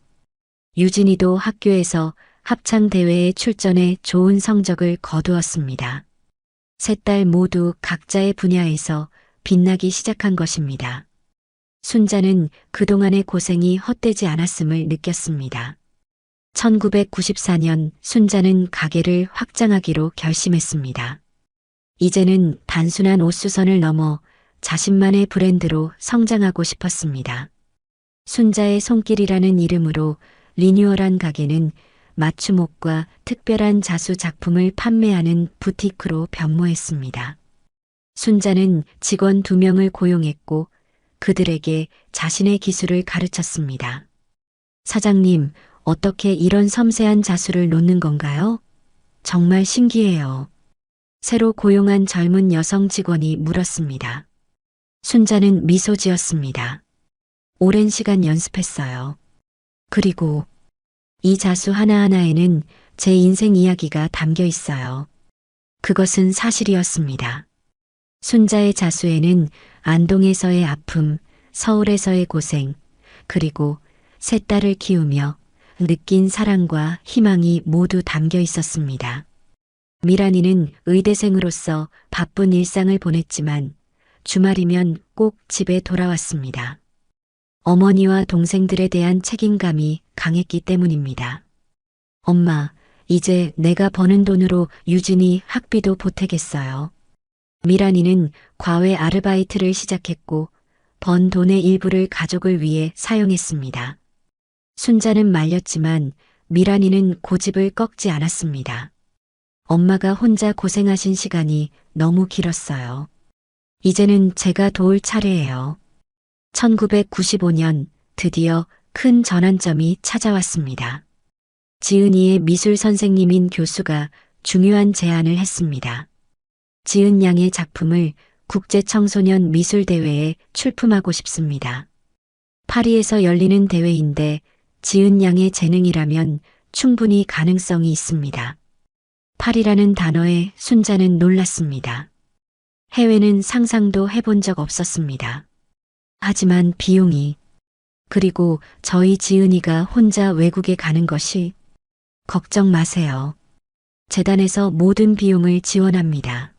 유진이도 학교에서 합창대회에 출전해 좋은 성적을 거두었습니다. 세 딸 모두 각자의 분야에서 빛나기 시작한 것입니다. 순자는 그동안의 고생이 헛되지 않았음을 느꼈습니다. 1994년 순자는 가게를 확장하기로 결심했습니다. 이제는 단순한 옷수선을 넘어 자신만의 브랜드로 성장하고 싶었습니다. 순자의 손길이라는 이름으로 리뉴얼한 가게는 맞춤옷과 특별한 자수 작품을 판매하는 부티크로 변모했습니다. 순자는 직원 2명을 고용했고 그들에게 자신의 기술을 가르쳤습니다. 사장님, 어떻게 이런 섬세한 자수를 놓는 건가요? 정말 신기해요. 새로 고용한 젊은 여성 직원이 물었습니다. 순자는 미소 지었습니다. 오랜 시간 연습했어요. 그리고 이 자수 하나하나에는 제 인생 이야기가 담겨 있어요. 그것은 사실이었습니다. 순자의 자수에는 안동에서의 아픔, 서울에서의 고생, 그리고 세 딸을 키우며 느낀 사랑과 희망이 모두 담겨 있었습니다. 미란이는 의대생으로서 바쁜 일상을 보냈지만 주말이면 꼭 집에 돌아왔습니다. 어머니와 동생들에 대한 책임감이 강했기 때문입니다. 엄마, 이제 내가 버는 돈으로 유진이 학비도 보태겠어요. 미란이는 과외 아르바이트를 시작했고 번 돈의 일부를 가족을 위해 사용했습니다. 순자는 말렸지만 미란이는 고집을 꺾지 않았습니다. 엄마가 혼자 고생하신 시간이 너무 길었어요. 이제는 제가 도울 차례예요. 1995년 드디어 큰 전환점이 찾아왔습니다. 지은이의 미술 선생님인 교수가 중요한 제안을 했습니다. 지은 양의 작품을 국제청소년 미술대회에 출품하고 싶습니다. 파리에서 열리는 대회인데 지은 양의 재능이라면 충분히 가능성이 있습니다. 파리라는 단어에 순자는 놀랐습니다. 해외는 상상도 해본 적 없었습니다. 하지만 비용이, 그리고 저희 지은이가 혼자 외국에 가는 것이, 걱정 마세요. 재단에서 모든 비용을 지원합니다.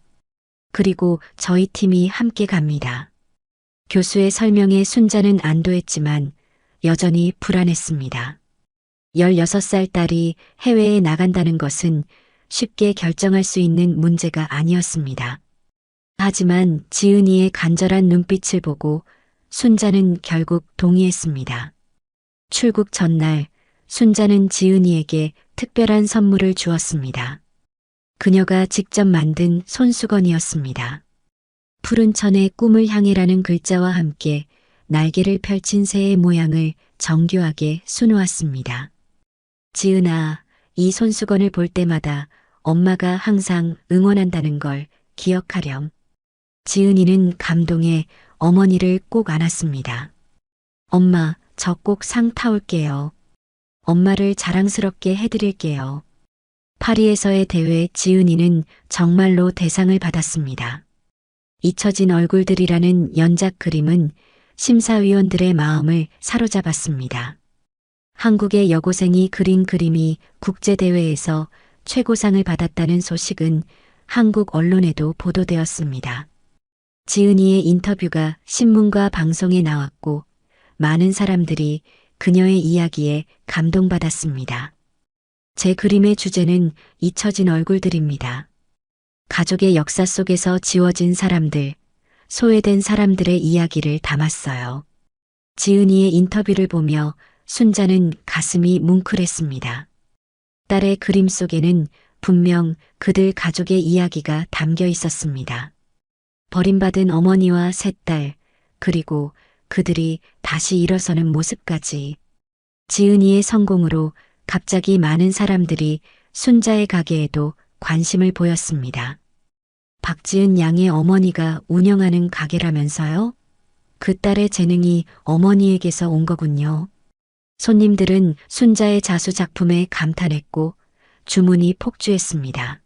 그리고 저희 팀이 함께 갑니다. 교수의 설명에 순자는 안도했지만 여전히 불안했습니다. 16살 딸이 해외에 나간다는 것은 쉽게 결정할 수 있는 문제가 아니었습니다. 하지만 지은이의 간절한 눈빛을 보고 순자는 결국 동의했습니다. 출국 전날 순자는 지은이에게 특별한 선물을 주었습니다. 그녀가 직접 만든 손수건이었습니다. 푸른 천의 꿈을 향해라는 글자와 함께 날개를 펼친 새의 모양을 정교하게 수놓았습니다. 지은아, 이 손수건을 볼 때마다 엄마가 항상 응원한다는 걸 기억하렴. 지은이는 감동에 어머니를 꼭 안았습니다. 엄마, 저 꼭 상 타올게요. 엄마를 자랑스럽게 해드릴게요. 파리에서의 대회 지은이는 정말로 대상을 받았습니다. 잊혀진 얼굴들이라는 연작 그림은 심사위원들의 마음을 사로잡았습니다. 한국의 여고생이 그린 그림이 국제대회에서 최고상을 받았다는 소식은 한국 언론에도 보도되었습니다. 지은이의 인터뷰가 신문과 방송에 나왔고 많은 사람들이 그녀의 이야기에 감동받았습니다. 제 그림의 주제는 잊혀진 얼굴들입니다. 가족의 역사 속에서 지워진 사람들, 소외된 사람들의 이야기를 담았어요. 지은이의 인터뷰를 보며 순자는 가슴이 뭉클했습니다. 딸의 그림 속에는 분명 그들 가족의 이야기가 담겨 있었습니다. 버림받은 어머니와 세 딸, 그리고 그들이 다시 일어서는 모습까지. 지은이의 성공으로 갑자기 많은 사람들이 순자의 가게에도 관심을 보였습니다. 박지은 양의 어머니가 운영하는 가게라면서요? 그 딸의 재능이 어머니에게서 온 거군요. 손님들은 순자의 자수 작품에 감탄했고 주문이 폭주했습니다.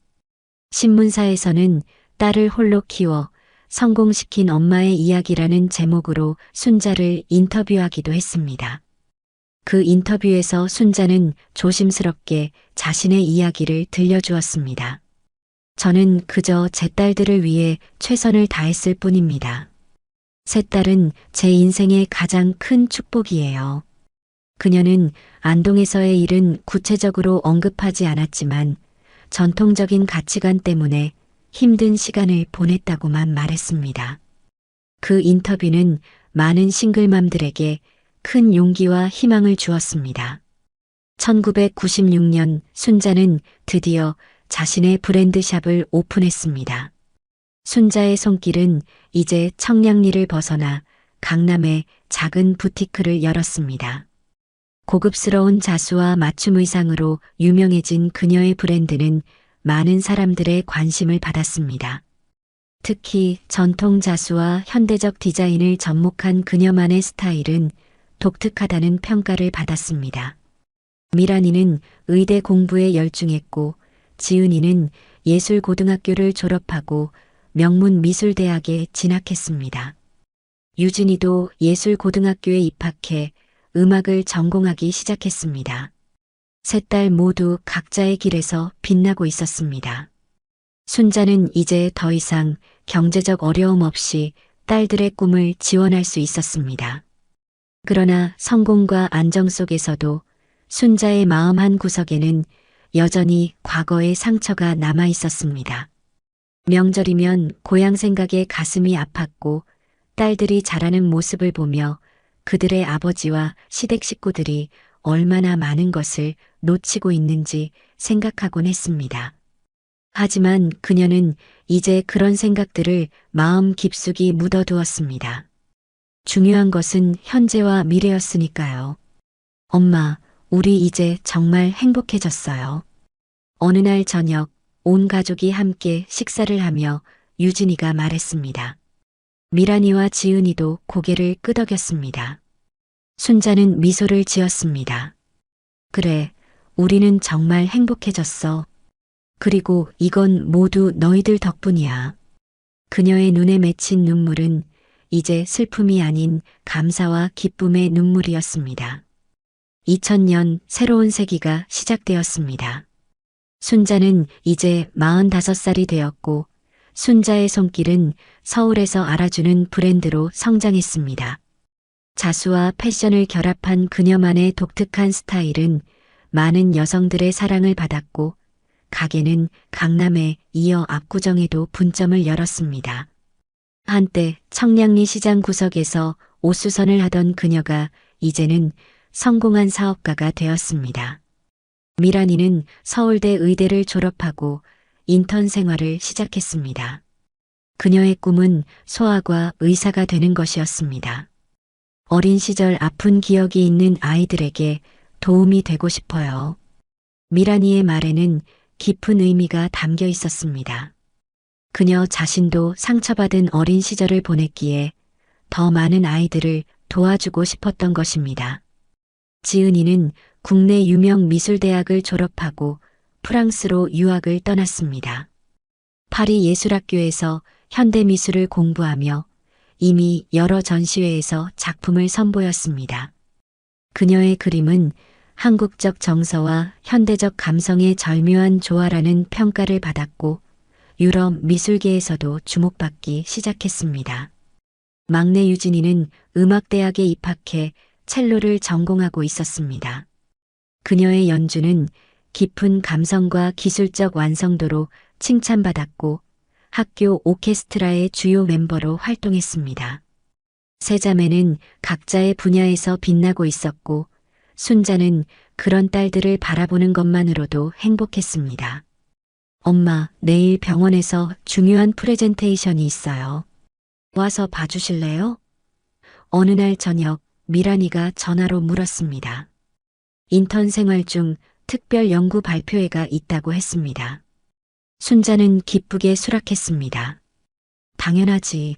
신문사에서는 딸을 홀로 키워 성공시킨 엄마의 이야기라는 제목으로 순자를 인터뷰하기도 했습니다. 그 인터뷰에서 순자는 조심스럽게 자신의 이야기를 들려주었습니다. 저는 그저 제 딸들을 위해 최선을 다했을 뿐입니다. 세 딸은 제 인생의 가장 큰 축복이에요. 그녀는 안동에서의 일은 구체적으로 언급하지 않았지만 전통적인 가치관 때문에 힘든 시간을 보냈다고만 말했습니다. 그 인터뷰는 많은 싱글맘들에게 큰 용기와 희망을 주었습니다. 1996년 순자는 드디어 자신의 브랜드샵을 오픈했습니다. 순자의 손길은 이제 청량리를 벗어나 강남에 작은 부티크를 열었습니다. 고급스러운 자수와 맞춤 의상으로 유명해진 그녀의 브랜드는 많은 사람들의 관심을 받았습니다. 특히 전통 자수와 현대적 디자인을 접목한 그녀만의 스타일은 독특하다는 평가를 받았습니다. 미란이는 의대 공부에 열중했고 지은이는 예술고등학교를 졸업하고 명문미술대학에 진학했습니다. 유진이도 예술고등학교에 입학해 음악을 전공하기 시작했습니다. 세 딸 모두 각자의 길에서 빛나고 있었습니다. 순자는 이제 더 이상 경제적 어려움 없이 딸들의 꿈을 지원할 수 있었습니다. 그러나 성공과 안정 속에서도 순자의 마음 한 구석에는 여전히 과거의 상처가 남아 있었습니다. 명절이면 고향 생각에 가슴이 아팠고 딸들이 자라는 모습을 보며 그들의 아버지와 시댁 식구들이 얼마나 많은 것을 놓치고 있는지 생각하곤 했습니다. 하지만 그녀는 이제 그런 생각들을 마음 깊숙이 묻어두었습니다. 중요한 것은 현재와 미래였으니까요. 엄마, 우리 이제 정말 행복해졌어요. 어느 날 저녁 온 가족이 함께 식사를 하며 유진이가 말했습니다. 미란이와 지은이도 고개를 끄덕였습니다. 순자는 미소를 지었습니다. 그래, 우리는 정말 행복해졌어. 그리고 이건 모두 너희들 덕분이야. 그녀의 눈에 맺힌 눈물은 이제 슬픔이 아닌 감사와 기쁨의 눈물이었습니다. 2000년 새로운 세기가 시작되었습니다. 순자는 이제 45살이 되었고 순자의 손길은 서울에서 알아주는 브랜드로 성장했습니다. 자수와 패션을 결합한 그녀만의 독특한 스타일은 많은 여성들의 사랑을 받았고 가게는 강남에 이어 압구정에도 분점을 열었습니다. 한때 청량리 시장 구석에서 옷수선을 하던 그녀가 이제는 성공한 사업가가 되었습니다. 미란이는 서울대 의대를 졸업하고 인턴 생활을 시작했습니다. 그녀의 꿈은 소아과 의사가 되는 것이었습니다. 어린 시절 아픈 기억이 있는 아이들에게 도움이 되고 싶어요. 미란이의 말에는 깊은 의미가 담겨 있었습니다. 그녀 자신도 상처받은 어린 시절을 보냈기에 더 많은 아이들을 도와주고 싶었던 것입니다. 지은이는 국내 유명 미술대학을 졸업하고 프랑스로 유학을 떠났습니다. 파리 예술학교에서 현대미술을 공부하며 이미 여러 전시회에서 작품을 선보였습니다. 그녀의 그림은 한국적 정서와 현대적 감성의 절묘한 조화라는 평가를 받았고 유럽 미술계에서도 주목받기 시작했습니다. 막내 유진이는 음악대학에 입학해 첼로를 전공하고 있었습니다. 그녀의 연주는 깊은 감성과 기술적 완성도로 칭찬받았고 학교 오케스트라의 주요 멤버로 활동했습니다. 세 자매는 각자의 분야에서 빛나고 있었고 순자는 그런 딸들을 바라보는 것만으로도 행복했습니다. 엄마, 내일 병원에서 중요한 프레젠테이션이 있어요. 와서 봐주실래요? 어느 날 저녁 미란이가 전화로 물었습니다. 인턴 생활 중 특별 연구 발표회가 있다고 했습니다. 순자는 기쁘게 수락했습니다. 당연하지.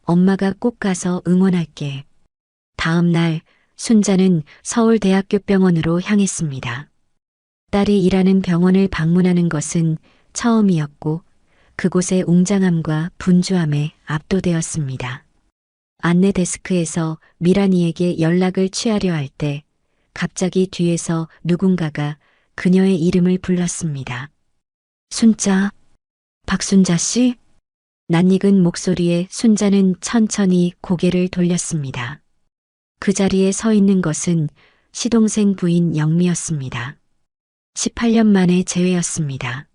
엄마가 꼭 가서 응원할게. 다음 날 순자는 서울대학교 병원으로 향했습니다. 딸이 일하는 병원을 방문하는 것은 처음이었고 그곳의 웅장함과 분주함에 압도되었습니다. 안내 데스크에서 미란이에게 연락을 취하려 할 때 갑자기 뒤에서 누군가가 그녀의 이름을 불렀습니다. 순자, 박순자 씨? 낯익은 목소리에 순자는 천천히 고개를 돌렸습니다. 그 자리에 서 있는 것은 시동생 부인 영미였습니다. 18년 만에 재회였습니다.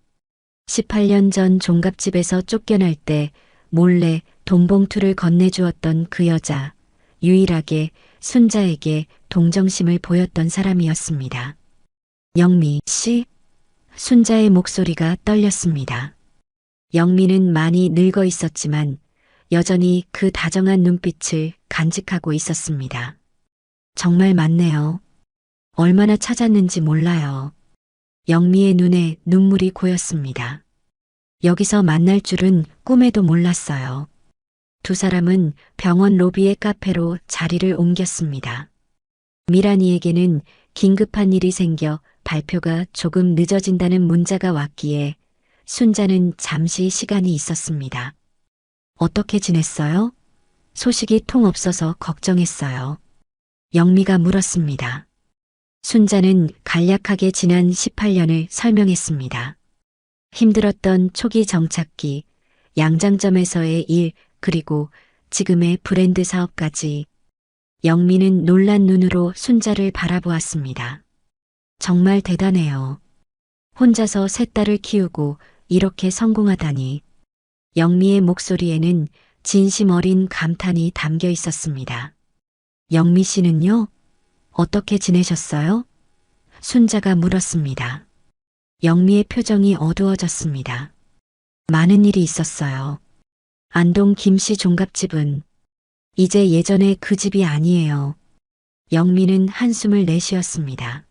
18년 전 종갓집에서 쫓겨날 때 몰래 돈봉투를 건네주었던 그 여자, 유일하게 순자에게 동정심을 보였던 사람이었습니다. 영미 씨? 순자의 목소리가 떨렸습니다. 영미는 많이 늙어 있었지만 여전히 그 다정한 눈빛을 간직하고 있었습니다. 정말 맞네요. 얼마나 찾았는지 몰라요. 영미의 눈에 눈물이 고였습니다. 여기서 만날 줄은 꿈에도 몰랐어요. 두 사람은 병원 로비의 카페로 자리를 옮겼습니다. 미란이에게는 긴급한 일이 생겨 발표가 조금 늦어진다는 문자가 왔기에 순자는 잠시 시간이 있었습니다. 어떻게 지냈어요? 소식이 통 없어서 걱정했어요. 영미가 물었습니다. 순자는 간략하게 지난 18년을 설명했습니다. 힘들었던 초기 정착기, 양장점에서의 일, 그리고 지금의 브랜드 사업까지. 영미는 놀란 눈으로 순자를 바라보았습니다. 정말 대단해요. 혼자서 세 딸을 키우고 이렇게 성공하다니. 영미의 목소리에는 진심 어린 감탄이 담겨 있었습니다. 영미 씨는요? 어떻게 지내셨어요? 순자가 물었습니다. 영미의 표정이 어두워졌습니다. 많은 일이 있었어요. 안동 김씨 종갓집은 이제 예전의 그 집이 아니에요. 영미는 한숨을 내쉬었습니다.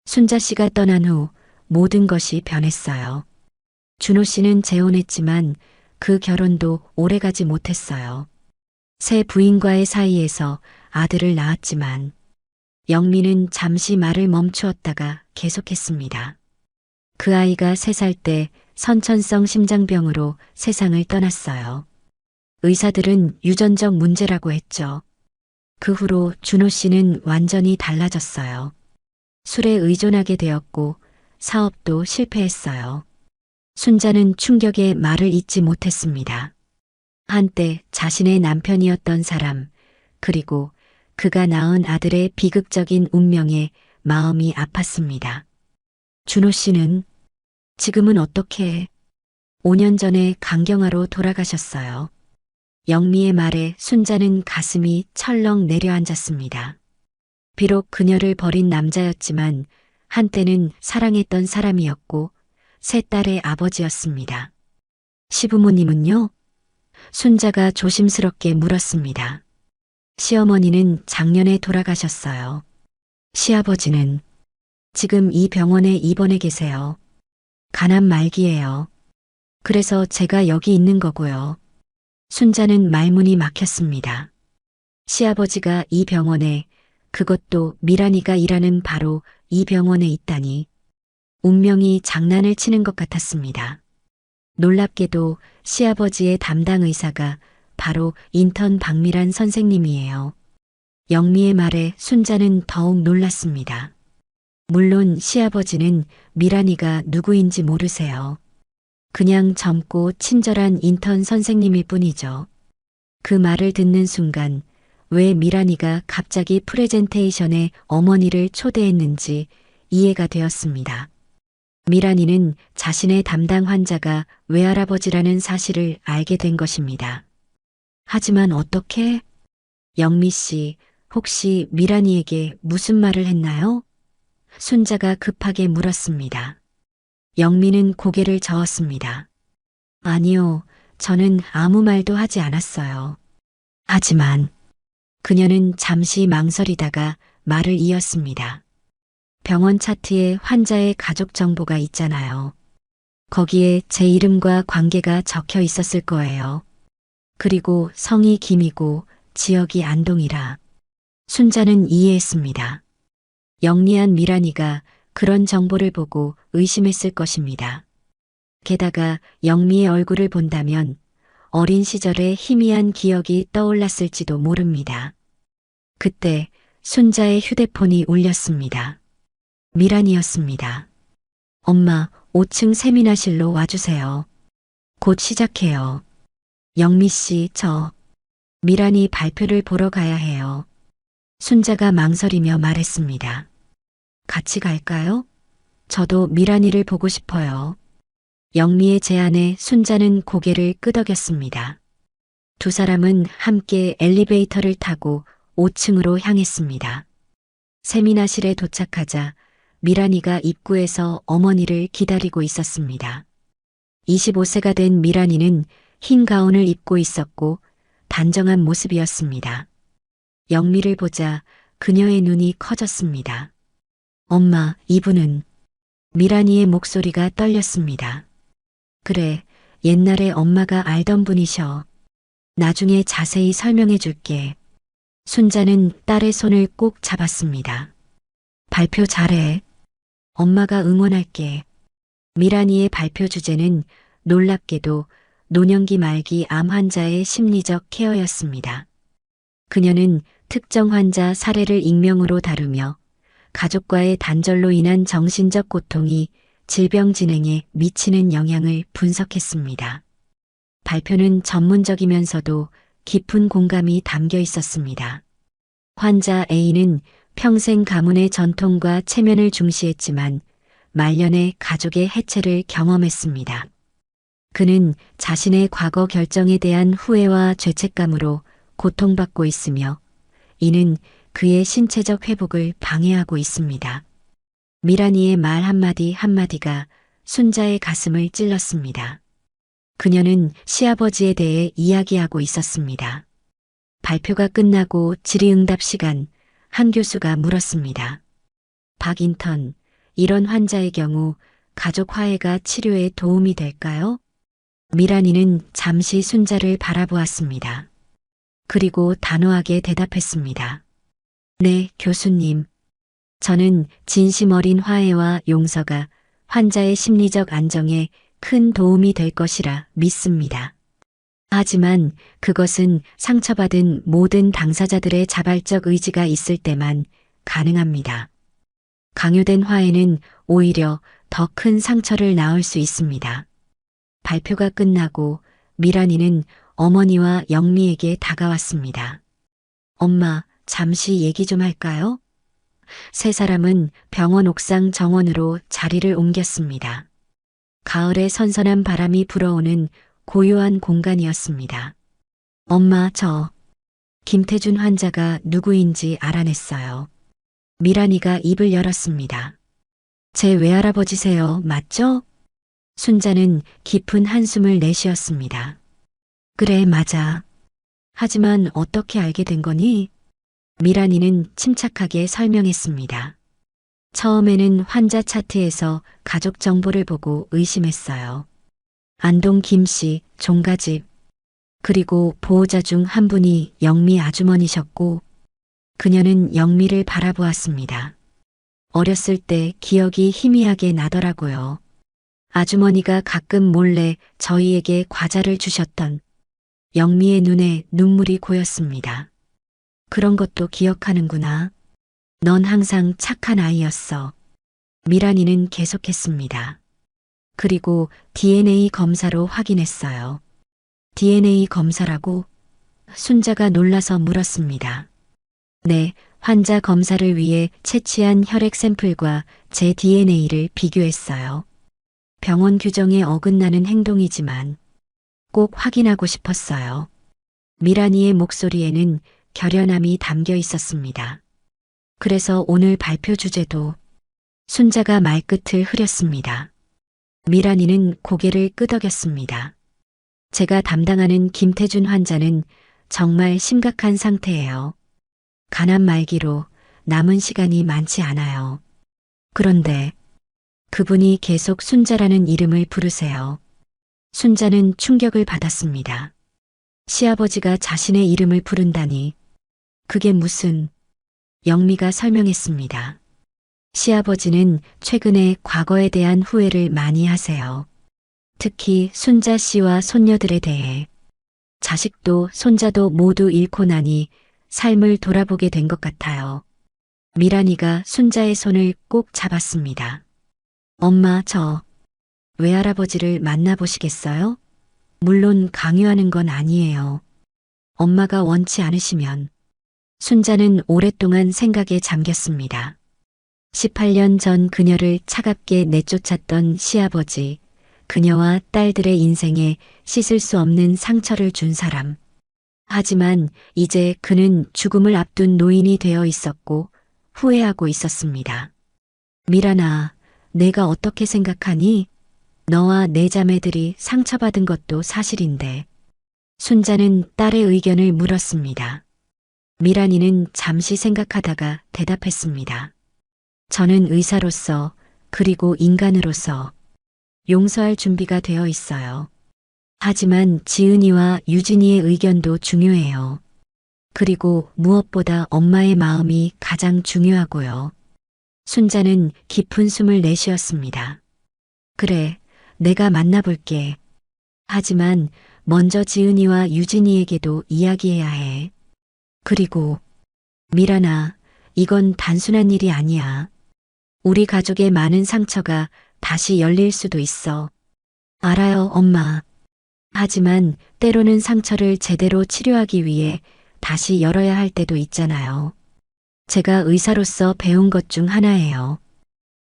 순자 씨가 떠난 후 모든 것이 변했어요. 준호 씨는 재혼했지만 그 결혼도 오래가지 못했어요. 새 부인과의 사이에서 아들을 낳았지만 영미는 잠시 말을 멈추었다가 계속했습니다. 그 아이가 3살 때 선천성 심장병으로 세상을 떠났어요. 의사들은 유전적 문제라고 했죠. 그 후로 준호 씨는 완전히 달라졌어요. 술에 의존하게 되었고 사업도 실패했어요. 순자는 충격에 말을 잇지 못했습니다. 한때 자신의 남편이었던 사람, 그리고 그가 낳은 아들의 비극적인 운명에 마음이 아팠습니다. 준호 씨는 지금은 어떻게 5년 전에 강경화로 돌아가셨어요. 영미의 말에 순자는 가슴이 철렁 내려앉았습니다. 비록 그녀를 버린 남자였지만 한때는 사랑했던 사람이었고 세 딸의 아버지였습니다. 시부모님은요? 순자가 조심스럽게 물었습니다. 시어머니는 작년에 돌아가셨어요. 시아버지는 지금 이 병원에 입원해 계세요. 간암 말기예요. 그래서 제가 여기 있는 거고요. 순자는 말문이 막혔습니다. 시아버지가 이 병원에, 그것도 미란이가 일하는 바로 이 병원에 있다니 운명이 장난을 치는 것 같았습니다. 놀랍게도 시아버지의 담당 의사가 바로 인턴 박미란 선생님이에요. 영미의 말에 순자는 더욱 놀랐습니다. 물론 시아버지는 미란이가 누구인지 모르세요. 그냥 젊고 친절한 인턴 선생님일 뿐이죠. 그 말을 듣는 순간 왜 미란이가 갑자기 프레젠테이션에 어머니를 초대했는지 이해가 되었습니다. 미란이는 자신의 담당 환자가 외할아버지라는 사실을 알게 된 것입니다. 하지만 어떻게? 영미 씨, 혹시 미란이에게 무슨 말을 했나요? 순자가 급하게 물었습니다. 영미는 고개를 저었습니다. 아니요, 저는 아무 말도 하지 않았어요. 하지만 그녀는 잠시 망설이다가 말을 이었습니다. 병원 차트에 환자의 가족 정보가 있잖아요. 거기에 제 이름과 관계가 적혀 있었을 거예요. 그리고 성이 김이고 지역이 안동이라. 순자는 이해했습니다. 영리한 미란이가 그런 정보를 보고 의심했을 것입니다. 게다가 영미의 얼굴을 본다면 어린 시절의 희미한 기억이 떠올랐을지도 모릅니다. 그때 순자의 휴대폰이 울렸습니다. 미란이었습니다. 엄마, 5층 세미나실로 와주세요. 곧 시작해요. 영미 씨, 미란이 발표를 보러 가야 해요. 순자가 망설이며 말했습니다. 같이 갈까요? 저도 미란이를 보고 싶어요. 영미의 제안에 순자는 고개를 끄덕였습니다. 두 사람은 함께 엘리베이터를 타고 5층으로 향했습니다. 세미나실에 도착하자 미란이가 입구에서 어머니를 기다리고 있었습니다. 25세가 된 미란이는 흰 가운을 입고 있었고 단정한 모습이었습니다. 영미를 보자 그녀의 눈이 커졌습니다. 엄마, 이분은. 미란이의 목소리가 떨렸습니다. 그래, 옛날에 엄마가 알던 분이셔. 나중에 자세히 설명해 줄게. 순자는 딸의 손을 꼭 잡았습니다. 발표 잘해. 엄마가 응원할게. 미란이의 발표 주제는 놀랍게도 노년기 말기 암 환자의 심리적 케어였습니다. 그녀는 특정 환자 사례를 익명으로 다루며 가족과의 단절로 인한 정신적 고통이 질병 진행에 미치는 영향을 분석했습니다. 발표는 전문적이면서도 깊은 공감이 담겨 있었습니다. 환자 A는 평생 가문의 전통과 체면을 중시했지만 말년에 가족의 해체를 경험했습니다. 그는 자신의 과거 결정에 대한 후회와 죄책감으로 고통받고 있으며 이는 그의 신체적 회복을 방해하고 있습니다. 미란이의 말 한마디 한마디가 순자의 가슴을 찔렀습니다. 그녀는 시아버지에 대해 이야기하고 있었습니다. 발표가 끝나고 질의응답 시간, 한 교수가 물었습니다. 박 인턴, 이런 환자의 경우 가족 화해가 치료에 도움이 될까요? 미란이는 잠시 순자를 바라보았습니다. 그리고 단호하게 대답했습니다. 네, 교수님. 저는 진심 어린 화해와 용서가 환자의 심리적 안정에 큰 도움이 될 것이라 믿습니다. 하지만 그것은 상처받은 모든 당사자들의 자발적 의지가 있을 때만 가능합니다. 강요된 화해는 오히려 더 큰 상처를 낳을 수 있습니다. 발표가 끝나고 미란이는 어머니와 영미에게 다가왔습니다. 엄마, 잠시 얘기 좀 할까요? 세 사람은 병원 옥상 정원으로 자리를 옮겼습니다. 가을의 선선한 바람이 불어오는 고요한 공간이었습니다. 엄마, 김태준 환자가 누구인지 알아냈어요. 미란이가 입을 열었습니다. 제 외할아버지세요, 맞죠? 순자는 깊은 한숨을 내쉬었습니다. 그래, 맞아. 하지만 어떻게 알게 된 거니? 미란이는 침착하게 설명했습니다. 처음에는 환자 차트에서 가족 정보를 보고 의심했어요. 안동 김씨, 종가집, 그리고 보호자 중 한 분이 영미 아주머니셨고, 그녀는 영미를 바라보았습니다. 어렸을 때 기억이 희미하게 나더라고요. 아주머니가 가끔 몰래 저희에게 과자를 주셨던 영미의 눈에 눈물이 고였습니다. 그런 것도 기억하는구나. 넌 항상 착한 아이였어. 미란이는 계속했습니다. 그리고 DNA 검사로 확인했어요. DNA 검사라고? 순자가 놀라서 물었습니다. 네, 환자 검사를 위해 채취한 혈액 샘플과 제 DNA를 비교했어요. 병원 규정에 어긋나는 행동이지만 꼭 확인하고 싶었어요. 미란이의 목소리에는 결연함이 담겨 있었습니다. 그래서 오늘 발표 주제도. 순자가 말끝을 흐렸습니다. 미란이는 고개를 끄덕였습니다. 제가 담당하는 김태준 환자는 정말 심각한 상태예요. 간암 말기로 남은 시간이 많지 않아요. 그런데 그분이 계속 순자라는 이름을 부르세요. 순자는 충격을 받았습니다. 시아버지가 자신의 이름을 부른다니. 그게 무슨... 영미가 설명했습니다. 시아버지는 최근에 과거에 대한 후회를 많이 하세요. 특히 순자 씨와 손녀들에 대해. 자식도 손자도 모두 잃고 나니 삶을 돌아보게 된 것 같아요. 미란이가 순자의 손을 꼭 잡았습니다. 엄마, 저 외할아버지를 만나보시겠어요? 물론 강요하는 건 아니에요. 엄마가 원치 않으시면. 순자는 오랫동안 생각에 잠겼습니다. 18년 전 그녀를 차갑게 내쫓았던 시아버지, 그녀와 딸들의 인생에 씻을 수 없는 상처를 준 사람. 하지만 이제 그는 죽음을 앞둔 노인이 되어 있었고 후회하고 있었습니다. 미란아, 내가 어떻게 생각하니? 너와 내 자매들이 상처받은 것도 사실인데. 순자는 딸의 의견을 물었습니다. 미란이는 잠시 생각하다가 대답했습니다. 저는 의사로서 그리고 인간으로서 용서할 준비가 되어 있어요. 하지만 지은이와 유진이의 의견도 중요해요. 그리고 무엇보다 엄마의 마음이 가장 중요하고요. 순자는 깊은 숨을 내쉬었습니다. 그래, 내가 만나볼게. 하지만 먼저 지은이와 유진이에게도 이야기해야 해. 그리고 미란아, 이건 단순한 일이 아니야. 우리 가족의 많은 상처가 다시 열릴 수도 있어. 알아요, 엄마. 하지만 때로는 상처를 제대로 치료하기 위해 다시 열어야 할 때도 있잖아요. 제가 의사로서 배운 것 중 하나예요.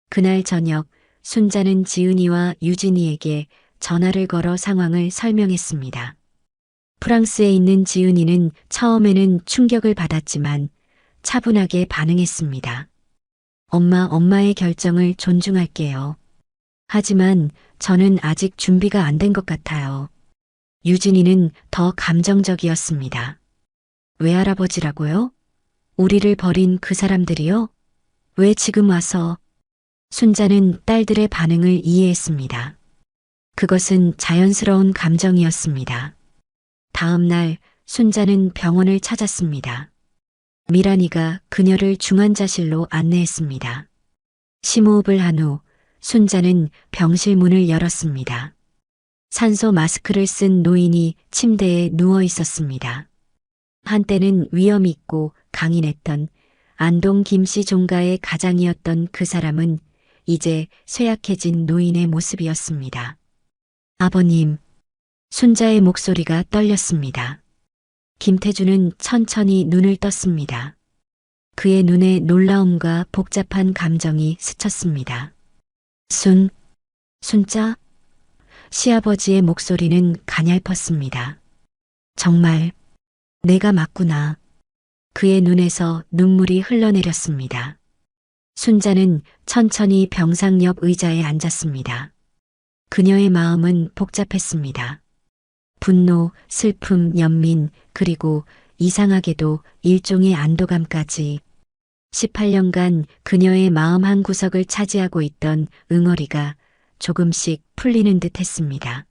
그날 저녁 순자는 지은이와 유진이에게 전화를 걸어 상황을 설명했습니다. 프랑스에 있는 지은이는 처음에는 충격을 받았지만 차분하게 반응했습니다. 엄마의 결정을 존중할게요. 하지만 저는 아직 준비가 안 된 것 같아요. 유진이는 더 감정적이었습니다. 외할아버지라고요? 우리를 버린 그 사람들이요? 왜 지금 와서? 순자는 딸들의 반응을 이해했습니다. 그것은 자연스러운 감정이었습니다. 다음 날 순자는 병원을 찾았습니다. 미란이가 그녀를 중환자실로 안내했습니다. 심호흡을 한 후 순자는 병실 문을 열었습니다. 산소 마스크를 쓴 노인이 침대에 누워 있었습니다. 한때는 위험 있고 강인했던 안동 김씨 종가의 가장이었던 그 사람은 이제 쇠약해진 노인의 모습이었습니다. 아버님, 순자의 목소리가 떨렸습니다. 김태준은 천천히 눈을 떴습니다. 그의 눈에 놀라움과 복잡한 감정이 스쳤습니다. 순자? 시아버지의 목소리는 가냘펐습니다. 정말 내가 맞구나. 그의 눈에서 눈물이 흘러내렸습니다. 순자는 천천히 병상 옆 의자에 앉았습니다. 그녀의 마음은 복잡했습니다. 분노, 슬픔, 연민, 그리고 이상하게도 일종의 안도감까지. 18년간 그녀의 마음 한 구석을 차지하고 있던 응어리가 조금씩 풀리는 듯 했습니다.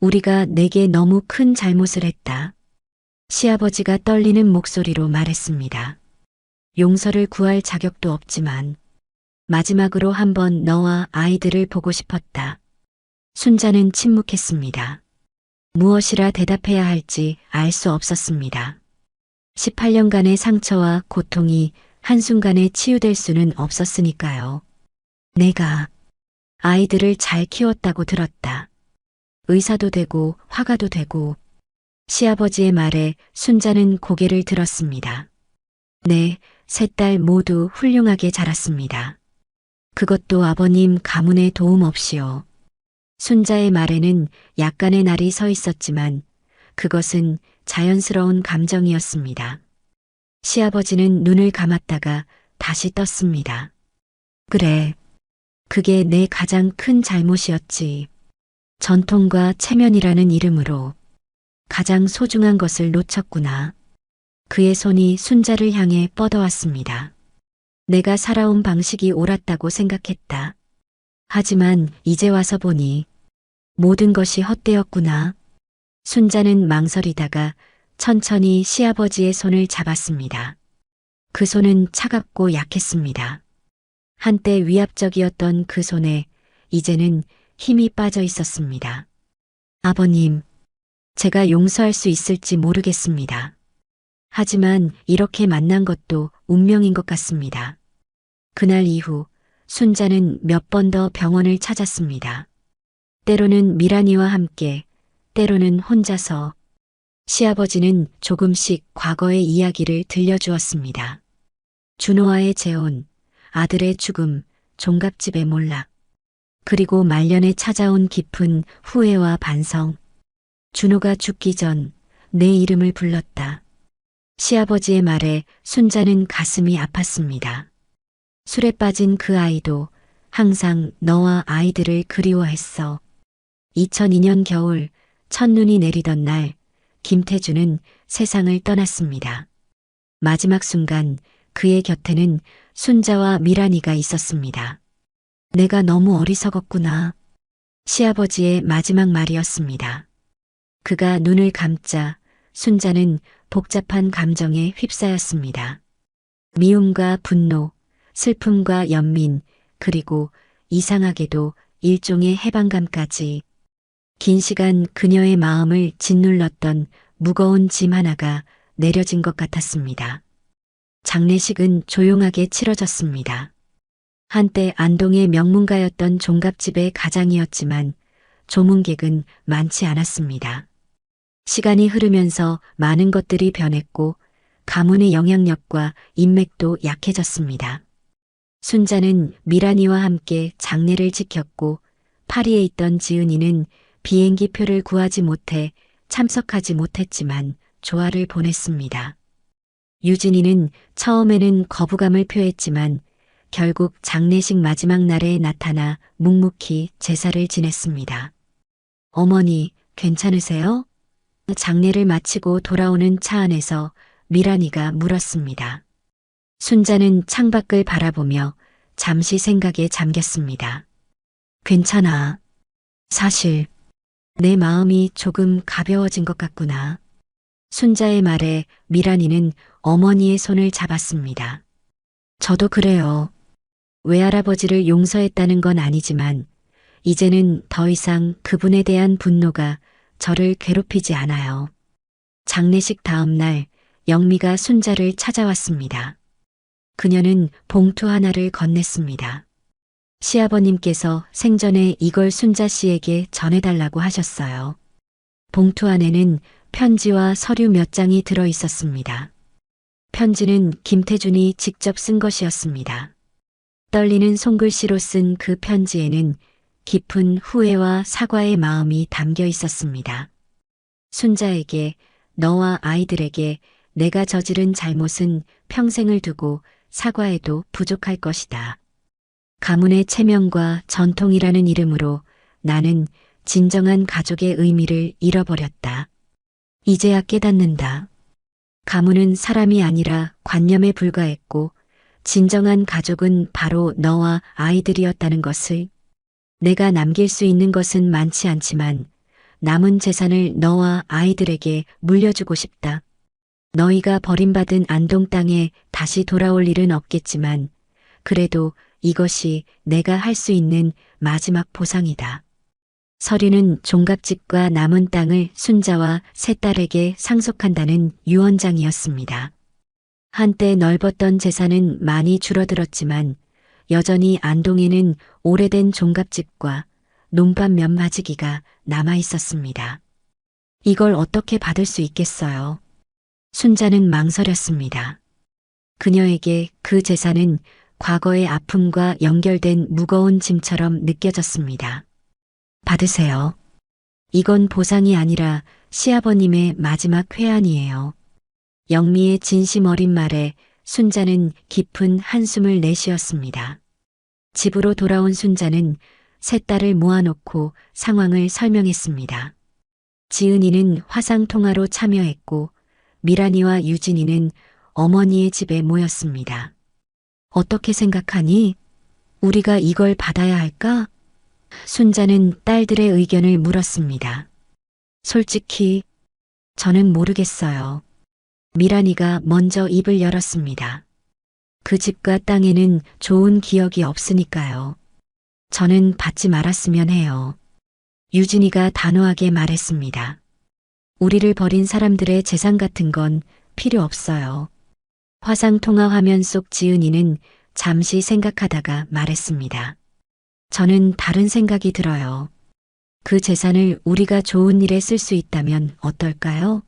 우리가 내게 너무 큰 잘못을 했다. 시아버지가 떨리는 목소리로 말했습니다. 용서를 구할 자격도 없지만 마지막으로 한번 너와 아이들을 보고 싶었다. 순자는 침묵했습니다. 무엇이라 대답해야 할지 알 수 없었습니다. 18년간의 상처와 고통이 한순간에 치유될 수는 없었으니까요. 내가 아이들을 잘 키웠다고 들었다. 의사도 되고 화가도 되고. 시아버지의 말에 순자는 고개를 들었습니다. 네, 셋 딸 모두 훌륭하게 자랐습니다. 그것도 아버님 가문의 도움 없이요. 순자의 말에는 약간의 날이 서 있었지만 그것은 자연스러운 감정이었습니다. 시아버지는 눈을 감았다가 다시 떴습니다. 그래, 그게 내 가장 큰 잘못이었지. 전통과 체면이라는 이름으로 가장 소중한 것을 놓쳤구나. 그의 손이 순자를 향해 뻗어왔습니다. 내가 살아온 방식이 옳았다고 생각했다. 하지만 이제 와서 보니 모든 것이 헛되었구나. 순자는 망설이다가 천천히 시아버지의 손을 잡았습니다. 그 손은 차갑고 약했습니다. 한때 위압적이었던 그 손에 이제는 힘이 빠져 있었습니다. 아버님, 제가 용서할 수 있을지 모르겠습니다. 하지만 이렇게 만난 것도 운명인 것 같습니다. 그날 이후 순자는 몇 번 더 병원을 찾았습니다. 때로는 미란이와 함께, 때로는 혼자서. 시아버지는 조금씩 과거의 이야기를 들려주었습니다. 준호와의 재혼, 아들의 죽음, 종갓집의 몰락, 그리고 말년에 찾아온 깊은 후회와 반성. 준호가 죽기 전 내 이름을 불렀다. 시아버지의 말에 순자는 가슴이 아팠습니다. 술에 빠진 그 아이도 항상 너와 아이들을 그리워했어. 2002년 겨울 첫눈이 내리던 날 김태준은 세상을 떠났습니다. 마지막 순간 그의 곁에는 순자와 미란이가 있었습니다. 내가 너무 어리석었구나. 시아버지의 마지막 말이었습니다. 그가 눈을 감자 순자는 복잡한 감정에 휩싸였습니다. 미움과 분노, 슬픔과 연민, 그리고 이상하게도 일종의 해방감까지. 긴 시간 그녀의 마음을 짓눌렀던 무거운 짐 하나가 내려진 것 같았습니다. 장례식은 조용하게 치러졌습니다. 한때 안동의 명문가였던 종갑집의 가장이었지만 조문객은 많지 않았습니다. 시간이 흐르면서 많은 것들이 변했고 가문의 영향력과 인맥도 약해졌습니다. 순자는 미란이와 함께 장례를 지켰고 파리에 있던 지은이는 비행기 표를 구하지 못해 참석하지 못했지만 조화를 보냈습니다. 유진이는 처음에는 거부감을 표했지만 결국 장례식 마지막 날에 나타나 묵묵히 제사를 지냈습니다. 어머니, 괜찮으세요? 장례를 마치고 돌아오는 차 안에서 미란이가 물었습니다. 순자는 창밖을 바라보며 잠시 생각에 잠겼습니다. 괜찮아. 사실 내 마음이 조금 가벼워진 것 같구나. 순자의 말에 미란이는 어머니의 손을 잡았습니다. 저도 그래요. 외할아버지를 용서했다는 건 아니지만 이제는 더 이상 그분에 대한 분노가 저를 괴롭히지 않아요. 장례식 다음 날 영미가 순자를 찾아왔습니다. 그녀는 봉투 하나를 건넸습니다. 시아버님께서 생전에 이걸 순자 씨에게 전해달라고 하셨어요. 봉투 안에는 편지와 서류 몇 장이 들어 있었습니다. 편지는 김태준이 직접 쓴 것이었습니다. 떨리는 손글씨로 쓴 그 편지에는 깊은 후회와 사과의 마음이 담겨 있었습니다. 순자에게, 너와 아이들에게 내가 저지른 잘못은 평생을 두고 사과해도 부족할 것이다. 가문의 체면과 전통이라는 이름으로 나는 진정한 가족의 의미를 잃어버렸다. 이제야 깨닫는다. 가문은 사람이 아니라 관념에 불과했고 진정한 가족은 바로 너와 아이들이었다는 것을. 내가 남길 수 있는 것은 많지 않지만 남은 재산을 너와 아이들에게 물려주고 싶다. 너희가 버림받은 안동 땅에 다시 돌아올 일은 없겠지만 그래도 이것이 내가 할 수 있는 마지막 보상이다. 서리는 종갓집과 남은 땅을 순자와 세 딸에게 상속한다는 유언장이었습니다. 한때 넓었던 재산은 많이 줄어들었지만 여전히 안동에는 오래된 종갓집과 논밭 몇 마지기가 남아 있었습니다. 이걸 어떻게 받을 수 있겠어요? 순자는 망설였습니다. 그녀에게 그 재산은 과거의 아픔과 연결된 무거운 짐처럼 느껴졌습니다. 받으세요. 이건 보상이 아니라 시아버님의 마지막 회한이에요. 영미의 진심 어린 말에 순자는 깊은 한숨을 내쉬었습니다. 집으로 돌아온 순자는 세 딸을 모아놓고 상황을 설명했습니다. 지은이는 화상통화로 참여했고 미란이와 유진이는 어머니의 집에 모였습니다. 어떻게 생각하니? 우리가 이걸 받아야 할까? 순자는 딸들의 의견을 물었습니다. 솔직히 저는 모르겠어요. 미란이가 먼저 입을 열었습니다. 그 집과 땅에는 좋은 기억이 없으니까요. 저는 받지 말았으면 해요. 유진이가 단호하게 말했습니다. 우리를 버린 사람들의 재산 같은 건 필요 없어요. 화상통화 화면 속 지은이는 잠시 생각하다가 말했습니다. 저는 다른 생각이 들어요. 그 재산을 우리가 좋은 일에 쓸 수 있다면 어떨까요?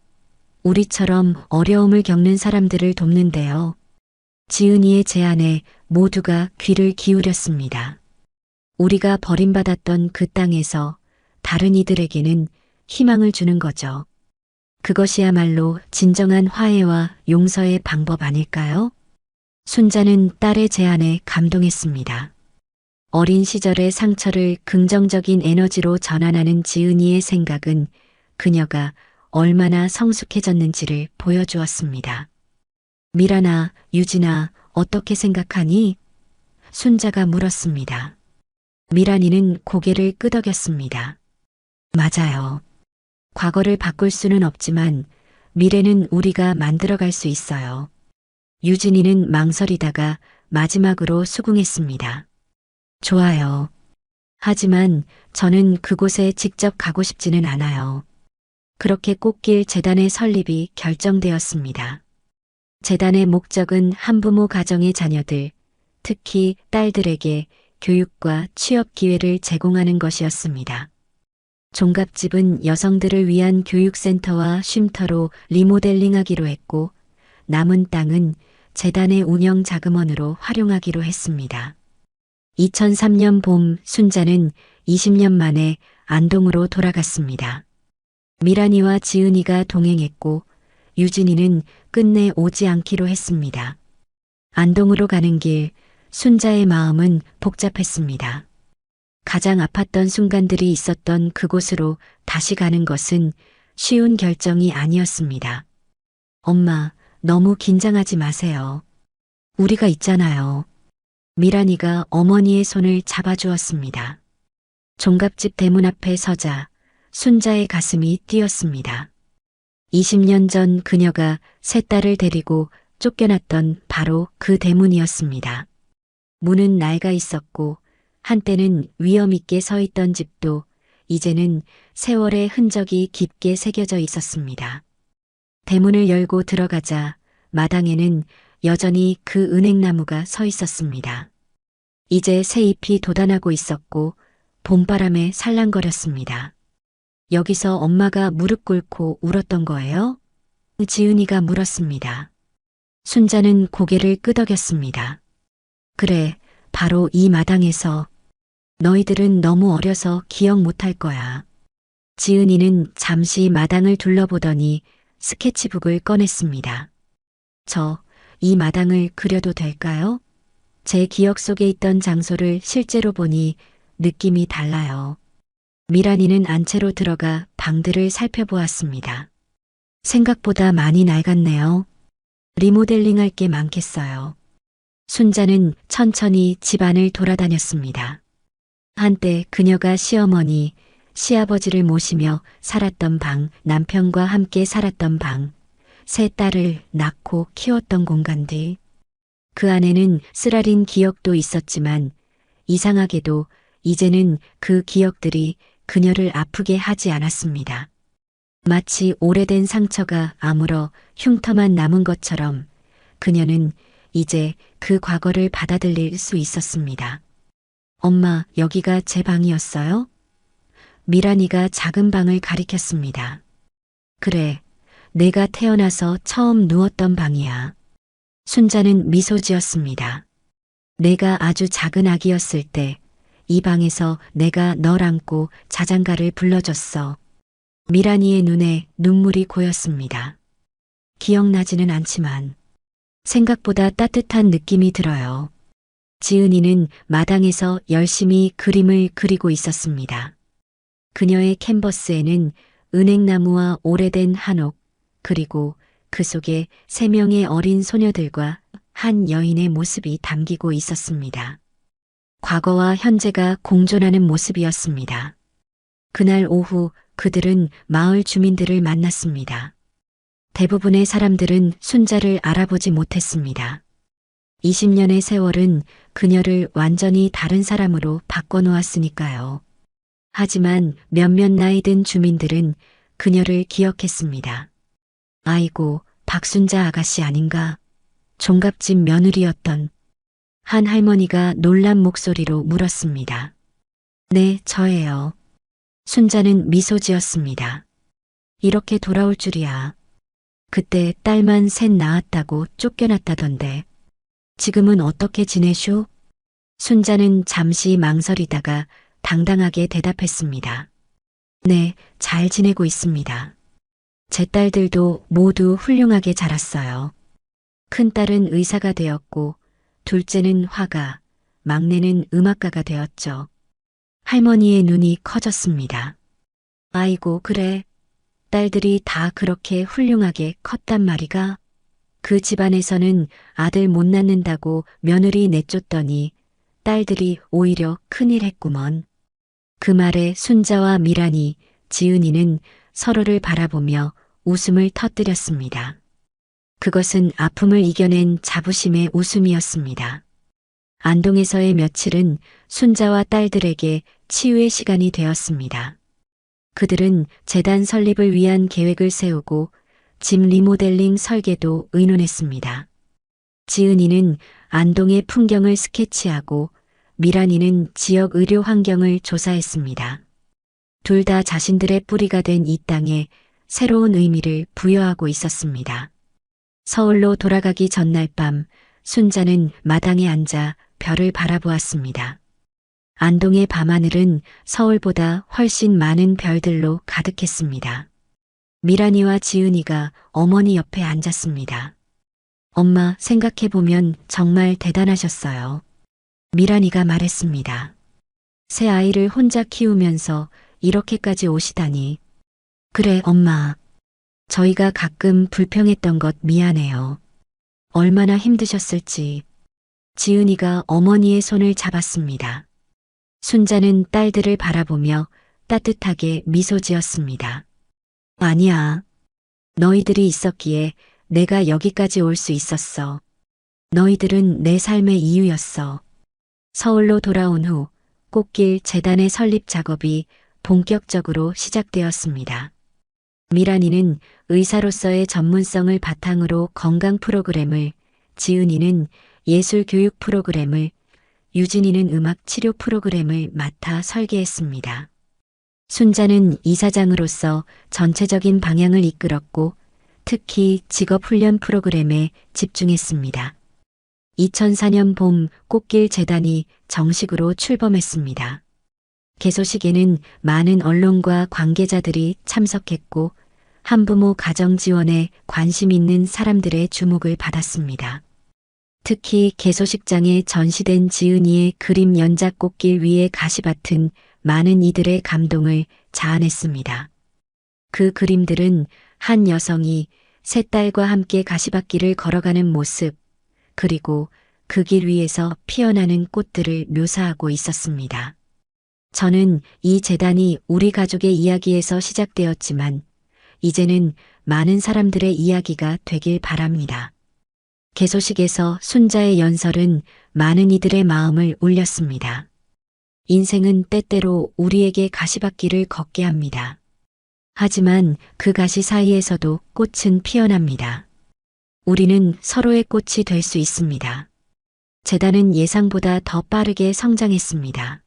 우리처럼 어려움을 겪는 사람들을 돕는데요. 지은이의 제안에 모두가 귀를 기울였습니다. 우리가 버림받았던 그 땅에서 다른 이들에게는 희망을 주는 거죠. 그것이야말로 진정한 화해와 용서의 방법 아닐까요? 순자는 딸의 제안에 감동했습니다. 어린 시절의 상처를 긍정적인 에너지로 전환하는 지은이의 생각은 그녀가 얼마나 성숙해졌는지를 보여주었습니다. 미란아, 유진아, 어떻게 생각하니? 순자가 물었습니다. 미란이는 고개를 끄덕였습니다. 맞아요. 과거를 바꿀 수는 없지만 미래는 우리가 만들어갈 수 있어요. 유진이는 망설이다가 마지막으로 수긍했습니다. 좋아요. 하지만 저는 그곳에 직접 가고 싶지는 않아요. 그렇게 꽃길 재단의 설립이 결정되었습니다. 재단의 목적은 한부모 가정의 자녀들, 특히 딸들에게 교육과 취업 기회를 제공하는 것이었습니다. 종갓집은 여성들을 위한 교육센터와 쉼터로 리모델링하기로 했고 남은 땅은 재단의 운영 자금원으로 활용하기로 했습니다. 2003년 봄 순자는 20년 만에 안동으로 돌아갔습니다. 미란이와 지은이가 동행했고 유진이는 끝내 오지 않기로 했습니다. 안동으로 가는 길 순자의 마음은 복잡했습니다. 가장 아팠던 순간들이 있었던 그곳으로 다시 가는 것은 쉬운 결정이 아니었습니다. 엄마, 너무 긴장하지 마세요. 우리가 있잖아요. 미란이가 어머니의 손을 잡아주었습니다. 종갓집 대문 앞에 서자 순자의 가슴이 뛰었습니다. 20년 전 그녀가 세 딸을 데리고 쫓겨났던 바로 그 대문이었습니다. 문은 낡아 있었고 한때는 위험 있게 서 있던 집도 이제는 세월의 흔적이 깊게 새겨져 있었습니다. 대문을 열고 들어가자 마당에는 여전히 그 은행나무가 서 있었습니다. 이제 새 잎이 돋아나고 있었고 봄바람에 살랑거렸습니다. 여기서 엄마가 무릎 꿇고 울었던 거예요? 지은이가 물었습니다. 순자는 고개를 끄덕였습니다. 그래, 바로 이 마당에서. 너희들은 너무 어려서 기억 못할 거야. 지은이는 잠시 마당을 둘러보더니 스케치북을 꺼냈습니다. 이 마당을 그려도 될까요? 제 기억 속에 있던 장소를 실제로 보니 느낌이 달라요. 미란이는 안채로 들어가 방들을 살펴보았습니다. 생각보다 많이 낡았네요. 리모델링 할 게 많겠어요. 순자는 천천히 집안을 돌아다녔습니다. 한때 그녀가 시어머니, 시아버지를 모시며 살았던 방, 남편과 함께 살았던 방, 세 딸을 낳고 키웠던 공간들. 그 안에는 쓰라린 기억도 있었지만 이상하게도 이제는 그 기억들이 그녀를 아프게 하지 않았습니다. 마치 오래된 상처가 아물어 흉터만 남은 것처럼 그녀는 이제 그 과거를 받아들일 수 있었습니다. 엄마, 여기가 제 방이었어요? 미란이가 작은 방을 가리켰습니다. 그래, 내가 태어나서 처음 누웠던 방이야. 순자는 미소 지었습니다. 내가 아주 작은 아기였을 때 이 방에서 내가 널 안고 자장가를 불러줬어. 미란이의 눈에 눈물이 고였습니다. 기억나지는 않지만 생각보다 따뜻한 느낌이 들어요. 지은이는 마당에서 열심히 그림을 그리고 있었습니다. 그녀의 캔버스에는 은행나무와 오래된 한옥, 그리고 그 속에 3명의 어린 소녀들과 한 여인의 모습이 담기고 있었습니다. 과거와 현재가 공존하는 모습이었습니다. 그날 오후 그들은 마을 주민들을 만났습니다. 대부분의 사람들은 순자를 알아보지 못했습니다. 20년의 세월은 그녀를 완전히 다른 사람으로 바꿔놓았으니까요. 하지만 몇몇 나이 든 주민들은 그녀를 기억했습니다. 아이고, 박순자 아가씨 아닌가? 종갓집 며느리였던 한 할머니가 놀란 목소리로 물었습니다. 네, 저예요. 순자는 미소 지었습니다. 이렇게 돌아올 줄이야. 그때 딸만 셋 낳았다고 쫓겨났다던데. 지금은 어떻게 지내쇼? 순자는 잠시 망설이다가 당당하게 대답했습니다. 네, 잘 지내고 있습니다. 제 딸들도 모두 훌륭하게 자랐어요. 큰딸은 의사가 되었고, 둘째는 화가, 막내는 음악가가 되었죠. 할머니의 눈이 커졌습니다. 아이고, 그래. 딸들이 다 그렇게 훌륭하게 컸단 말이가? 그 집안에서는 아들 못 낳는다고 며느리 내쫓더니 딸들이 오히려 큰일 했구먼. 그 말에 순자와 미란이, 지은이는 서로를 바라보며 웃음을 터뜨렸습니다. 그것은 아픔을 이겨낸 자부심의 웃음이었습니다. 안동에서의 며칠은 순자와 딸들에게 치유의 시간이 되었습니다. 그들은 재단 설립을 위한 계획을 세우고 집 리모델링 설계도 의논했습니다. 지은이는 안동의 풍경을 스케치하고 미란이는 지역 의료 환경을 조사했습니다. 둘 다 자신들의 뿌리가 된 이 땅에 새로운 의미를 부여하고 있었습니다. 서울로 돌아가기 전날 밤 순자는 마당에 앉아 별을 바라보았습니다. 안동의 밤하늘은 서울보다 훨씬 많은 별들로 가득했습니다. 미란이와 지은이가 어머니 옆에 앉았습니다. 엄마, 생각해보면 정말 대단하셨어요. 미란이가 말했습니다. 새 아이를 혼자 키우면서 이렇게까지 오시다니. 그래, 엄마. 저희가 가끔 불평했던 것 미안해요. 얼마나 힘드셨을지. 지은이가 어머니의 손을 잡았습니다. 순자는 딸들을 바라보며 따뜻하게 미소 지었습니다. 아니야. 너희들이 있었기에 내가 여기까지 올 수 있었어. 너희들은 내 삶의 이유였어. 서울로 돌아온 후 꽃길 재단의 설립 작업이 본격적으로 시작되었습니다. 미란이는 의사로서의 전문성을 바탕으로 건강 프로그램을, 지은이는 예술 교육 프로그램을, 유진이는 음악 치료 프로그램을 맡아 설계했습니다. 순자는 이사장으로서 전체적인 방향을 이끌었고 특히 직업훈련 프로그램에 집중했습니다. 2004년 봄 꽃길 재단이 정식으로 출범했습니다. 개소식에는 많은 언론과 관계자들이 참석했고 한부모 가정 지원에 관심 있는 사람들의 주목을 받았습니다. 특히 개소식장에 전시된 지은이의 그림 연작 꽃길 위의 가시밭은 많은 이들의 감동을 자아냈습니다. 그 그림들은 한 여성이 세 딸과 함께 가시밭길을 걸어가는 모습, 그리고 그 길 위에서 피어나는 꽃들을 묘사하고 있었습니다. 저는 이 재단이 우리 가족의 이야기에서 시작되었지만 이제는 많은 사람들의 이야기가 되길 바랍니다. 개소식에서 순자의 연설은 많은 이들의 마음을 울렸습니다. 인생은 때때로 우리에게 가시밭길을 걷게 합니다. 하지만 그 가시 사이에서도 꽃은 피어납니다. 우리는 서로의 꽃이 될 수 있습니다. 재단은 예상보다 더 빠르게 성장했습니다.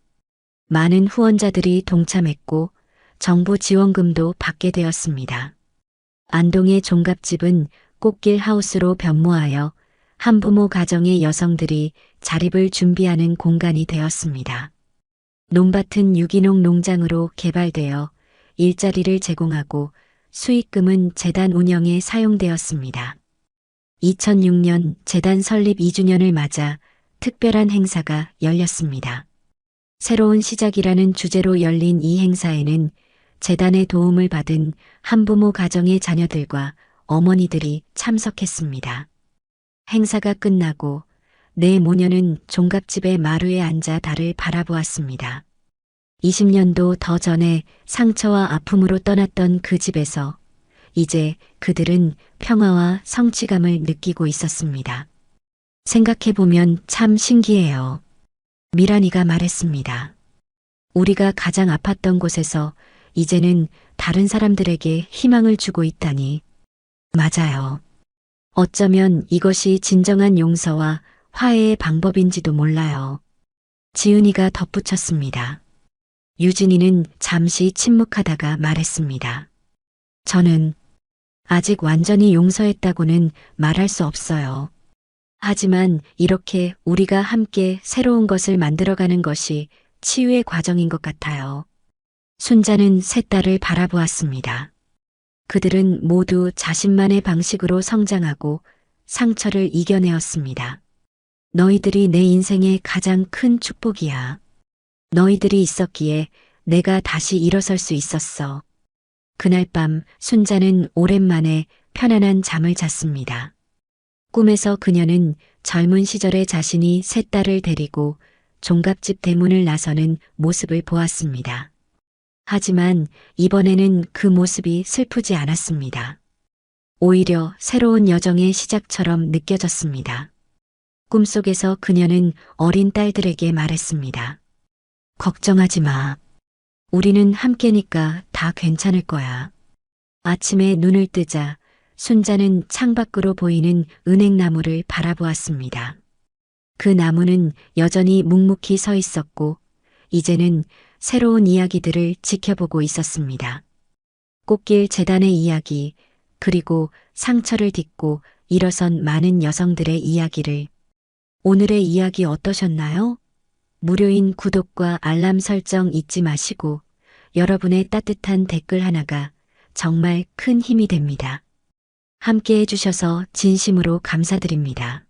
많은 후원자들이 동참했고 정부 지원금도 받게 되었습니다. 안동의 종갓집은 꽃길 하우스로 변모하여 한부모 가정의 여성들이 자립을 준비하는 공간이 되었습니다. 논밭은 유기농 농장으로 개발되어 일자리를 제공하고 수익금은 재단 운영에 사용되었습니다. 2006년 재단 설립 2주년을 맞아 특별한 행사가 열렸습니다. 새로운 시작이라는 주제로 열린 이 행사에는 재단의 도움을 받은 한부모 가정의 자녀들과 어머니들이 참석했습니다. 행사가 끝나고 내 모녀는 종갓집의 마루에 앉아 달을 바라보았습니다. 20년도 더 전에 상처와 아픔으로 떠났던 그 집에서 이제 그들은 평화와 성취감을 느끼고 있었습니다. 생각해보면 참 신기해요. 미란이가 말했습니다. 우리가 가장 아팠던 곳에서 이제는 다른 사람들에게 희망을 주고 있다니. 맞아요. 어쩌면 이것이 진정한 용서와 화해의 방법인지도 몰라요. 지은이가 덧붙였습니다. 유진이는 잠시 침묵하다가 말했습니다. 저는 아직 완전히 용서했다고는 말할 수 없어요. 하지만 이렇게 우리가 함께 새로운 것을 만들어가는 것이 치유의 과정인 것 같아요. 순자는 세 딸을 바라보았습니다. 그들은 모두 자신만의 방식으로 성장하고 상처를 이겨내었습니다. 너희들이 내 인생의 가장 큰 축복이야. 너희들이 있었기에 내가 다시 일어설 수 있었어. 그날 밤 순자는 오랜만에 편안한 잠을 잤습니다. 꿈에서 그녀는 젊은 시절의 자신이 세 딸을 데리고 종갓집 대문을 나서는 모습을 보았습니다. 하지만 이번에는 그 모습이 슬프지 않았습니다. 오히려 새로운 여정의 시작처럼 느껴졌습니다. 꿈속에서 그녀는 어린 딸들에게 말했습니다. 걱정하지 마. 우리는 함께니까 다 괜찮을 거야. 아침에 눈을 뜨자 순자는 창밖으로 보이는 은행나무를 바라보았습니다. 그 나무는 여전히 묵묵히 서 있었고 이제는 새로운 이야기들을 지켜보고 있었습니다. 꽃길 재단의 이야기, 그리고 상처를 딛고 일어선 많은 여성들의 이야기를. 오늘의 이야기 어떠셨나요? 무료인 구독과 알람 설정 잊지 마시고 여러분의 따뜻한 댓글 하나가 정말 큰 힘이 됩니다. 함께 해주셔서 진심으로 감사드립니다.